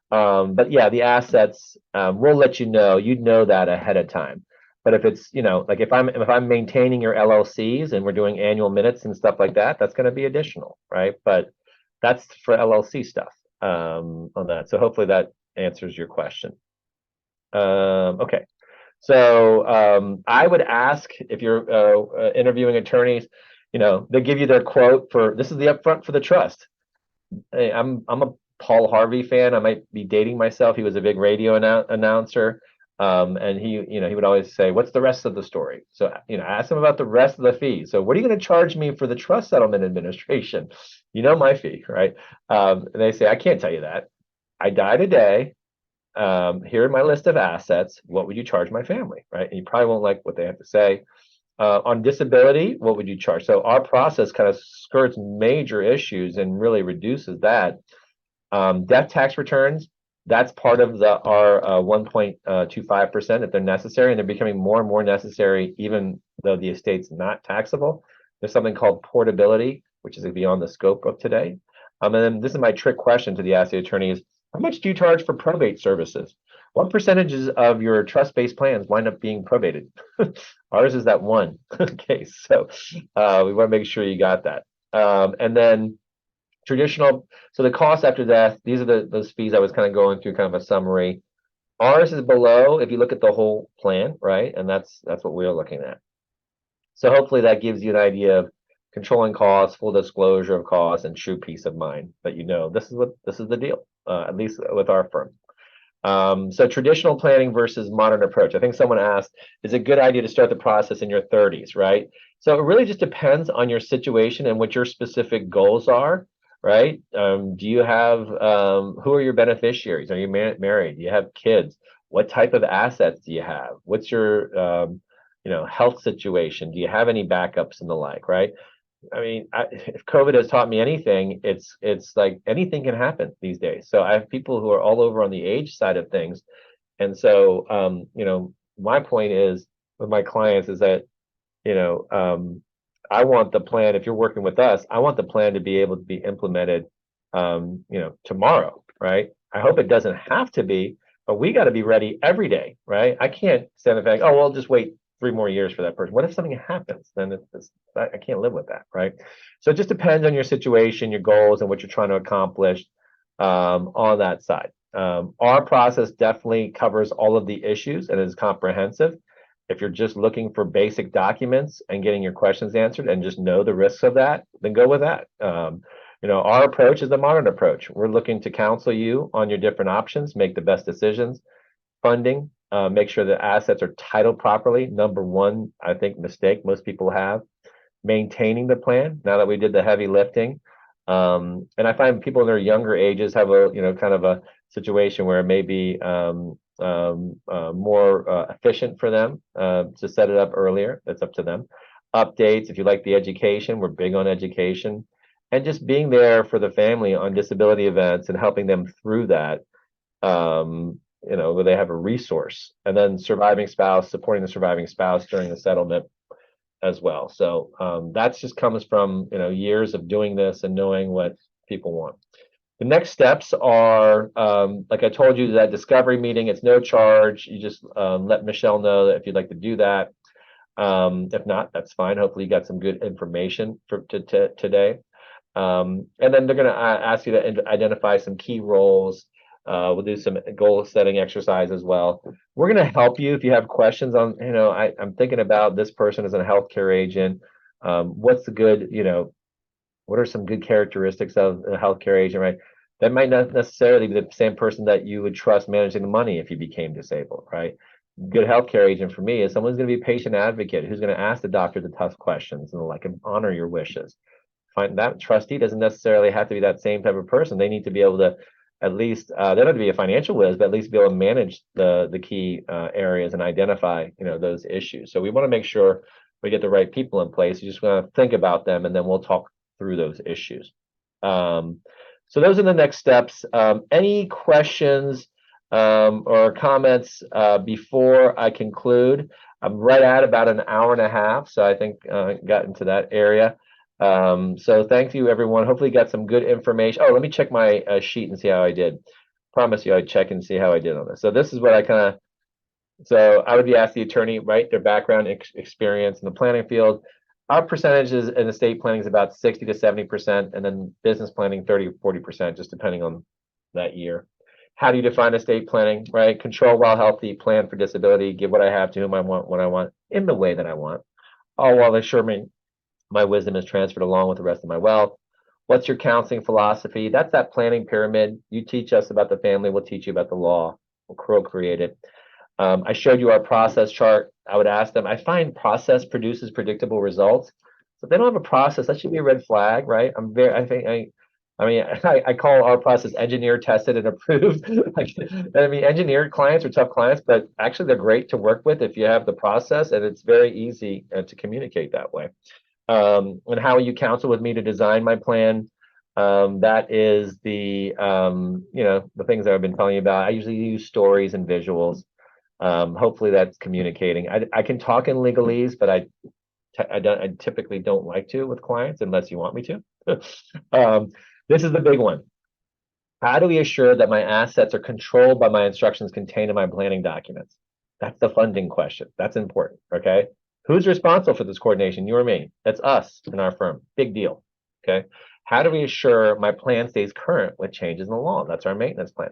But yeah, the assets, we'll let you know. You'd know that ahead of time. But if it's, like if I'm maintaining your LLCs and we're doing annual minutes and stuff like that, that's going to be additional, right? But that's for LLC stuff on that. So hopefully that answers your question. Okay. So I would ask, if you're interviewing attorneys, they give you their quote for, this is the upfront for the trust. Hey, I'm a Paul Harvey fan. I might be dating myself. He was a big radio announcer. And he would always say, what's the rest of the story? So, ask him about the rest of the fee. So what are you going to charge me for the trust settlement administration? You know my fee, right? And they say, I can't tell you that. I die today. Here are my list of assets. What would you charge my family, right? And you probably won't like what they have to say. On disability, what would you charge? So our process kind of skirts major issues and really reduces that. Death tax returns, that's part of our 1.25% if they're necessary, and they're becoming more and more necessary even though the estate's not taxable. There's something called portability, which is beyond the scope of today. And then this is my trick question to the asset attorneys: how much do you charge for probate services? What percentages of your trust-based plans wind up being probated? Ours is that one case. So we want to make sure you got that. And then traditional, so the cost after death, these are those fees I was kind of going through, kind of a summary. Ours is below if you look at the whole plan, right? And that's what we're looking at. So hopefully that gives you an idea of controlling costs, full disclosure of costs, and true peace of mind. But this is the deal, at least with our firm. So traditional planning versus modern approach. I think someone asked, is it a good idea to start the process in your 30s, right? So it really just depends on your situation and what your specific goals are, right? Do you have, who are your beneficiaries? Are you married? Do you have kids? What type of assets do you have? What's your, health situation? Do you have any backups and the like, right? I mean, if COVID has taught me anything, it's like anything can happen these days. So I have people who are all over on the age side of things. And so, my point is with my clients is that, I want the plan, if you're working with us, I want the plan to be able to be implemented, tomorrow, right? I hope it doesn't have to be, but we got to be ready every day, right? I can't stand the fact, oh, well, just wait 3 more years for that person. What if something happens? Then I can't live with that, right? So it just depends on your situation, your goals, and what you're trying to accomplish on that side. Our process definitely covers all of the issues and is comprehensive. If you're just looking for basic documents and getting your questions answered and just know the risks of that, then go with that. Our approach is the modern approach. We're looking to counsel you on your different options, make the best decisions. Funding, make sure the assets are titled properly. Number one, I think, mistake most people have. Maintaining the plan, now that we did the heavy lifting. And I find people in their younger ages have a, kind of a situation where it may be more efficient for them to set it up earlier. That's up to them. Updates, if you like the education, we're big on education. And just being there for the family on disability events and helping them through that. Where they have a resource, and then surviving spouse, supporting the surviving spouse during the settlement as well. So that's just comes from years of doing this and knowing what people want. The next steps are, like I told you, that discovery meeting. It's no charge. You just let Michelle know that if you'd like to do that. If not, that's fine. Hopefully, you got some good information for today. And then they're going to ask you to identify some key roles. We'll do some goal setting exercise as well. We're going to help you if you have questions on, I'm thinking about this person as a healthcare agent. What's the good, what are some good characteristics of a healthcare agent, right? That might not necessarily be the same person that you would trust managing the money if you became disabled, right? Good healthcare agent for me is someone's going to be a patient advocate who's going to ask the doctor the tough questions and like honor your wishes. Find that trustee doesn't necessarily have to be that same type of person. They need to be able to at least they don't have to be a financial whiz, but at least be able to manage the key areas and identify those issues. So we want to make sure we get the right people in place. You just want to think about them, and then we'll talk through those issues. So those are the next steps. Any questions or comments before I conclude? I'm right at about an hour and a half, so I think got into that area. So thank you, everyone. Hopefully you got some good information. Oh, let me check my sheet and see how I did. Promise you I'd check and see how I did on this. So this is what so I would be asked the attorney, right, their background, experience in the planning field. Our percentages in estate planning is about 60 to 70%, and then business planning 30 to 40%, just depending on that year. How do you define estate planning, right? Control while healthy, plan for disability, give what I have to whom I want, what I want, in the way that I want, all while assuring my wisdom is transferred along with the rest of my wealth. What's your counseling philosophy? That's that planning pyramid. You teach us about the family, we'll teach you about the law. We'll co-create it. I showed you our process chart. I would ask them, I find process produces predictable results. So if they don't have a process, that should be a red flag, right? I call our process engineer tested and approved. Engineered clients are tough clients, but actually they're great to work with if you have the process, and it's very easy to communicate that way. And how you counsel with me to design my plan. That is the things that I've been telling you about. I usually use stories and visuals. Hopefully that's communicating. I can talk in legalese, but I typically don't like to with clients unless you want me to. This is the big one. How do we assure that my assets are controlled by my instructions contained in my planning documents? That's the funding question. That's important. Okay. Who's responsible for this coordination? You or me? That's us in our firm. Big deal. Okay. How do we assure my plan stays current with changes in the law? That's our maintenance plan.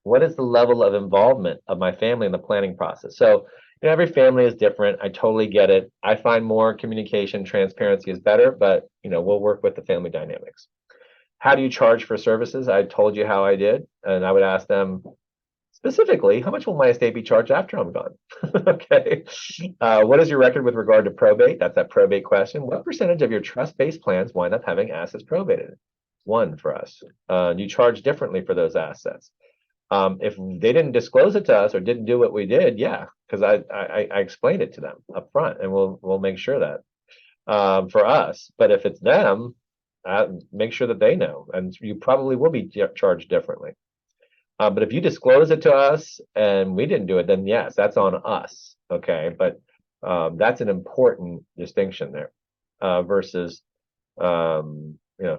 What is the level of involvement of my family in the planning process? So, every family is different. I totally get it. I find more communication, transparency is better, but we'll work with the family dynamics. How do you charge for services? I told you how I did, and I would ask them specifically, how much will my estate be charged after I'm gone? Okay. What is your record with regard to probate? That's that probate question. What percentage of your trust-based plans wind up having assets probated? One for us. You charge differently for those assets. If they didn't disclose it to us or didn't do what we did, yeah, because I explained it to them up front, and we'll make sure that for us. But if it's them, make sure that they know, and you probably will be charged differently. But if you disclose it to us and we didn't do it, then yes, that's on us. Okay, but that's an important distinction there versus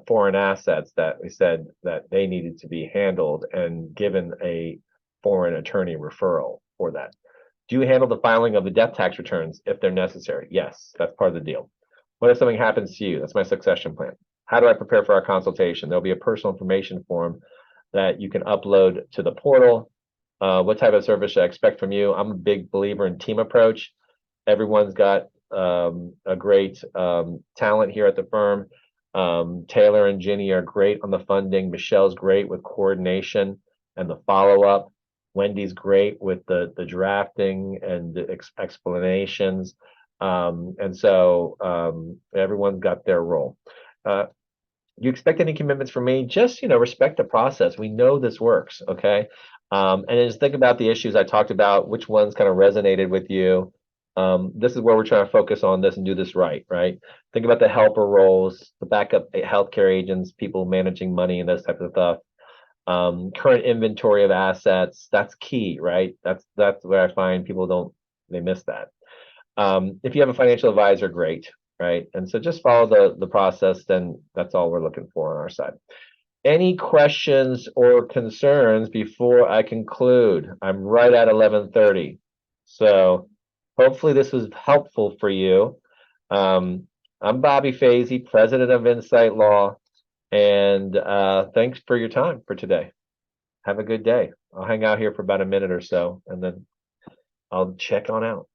foreign assets that we said that they needed to be handled and given a foreign attorney referral for that. Do you handle the filing of the death tax returns if they're necessary? Yes, that's part of the deal. What if something happens to you? That's my succession plan. How do I prepare for our consultation? There'll be a personal information form that you can upload to the portal. What type of service should I expect from you? I'm a big believer in team approach. Everyone's got a great talent here at the firm. Taylor and Ginny are great on the funding. Michelle's great with coordination and the follow-up. Wendy's great with the drafting and the explanations. And so everyone's got their role. You expect any commitments from me? Just, respect the process. We know this works, okay? And then just think about the issues I talked about, which ones kind of resonated with you. This is where we're trying to focus on this and do this right? Think about the helper roles, the backup healthcare agents, people managing money and those types of stuff. Current inventory of assets, that's key, right? That's where I find people they miss that. If you have a financial advisor, great, right? And so just follow the process, then that's all we're looking for on our side. Any questions or concerns before I conclude? I'm right at 11:30. So hopefully this was helpful for you. I'm Bobby Feisee, president of Insight Law, and thanks for your time for today. Have a good day. I'll hang out here for about a minute or so, and then I'll check on out.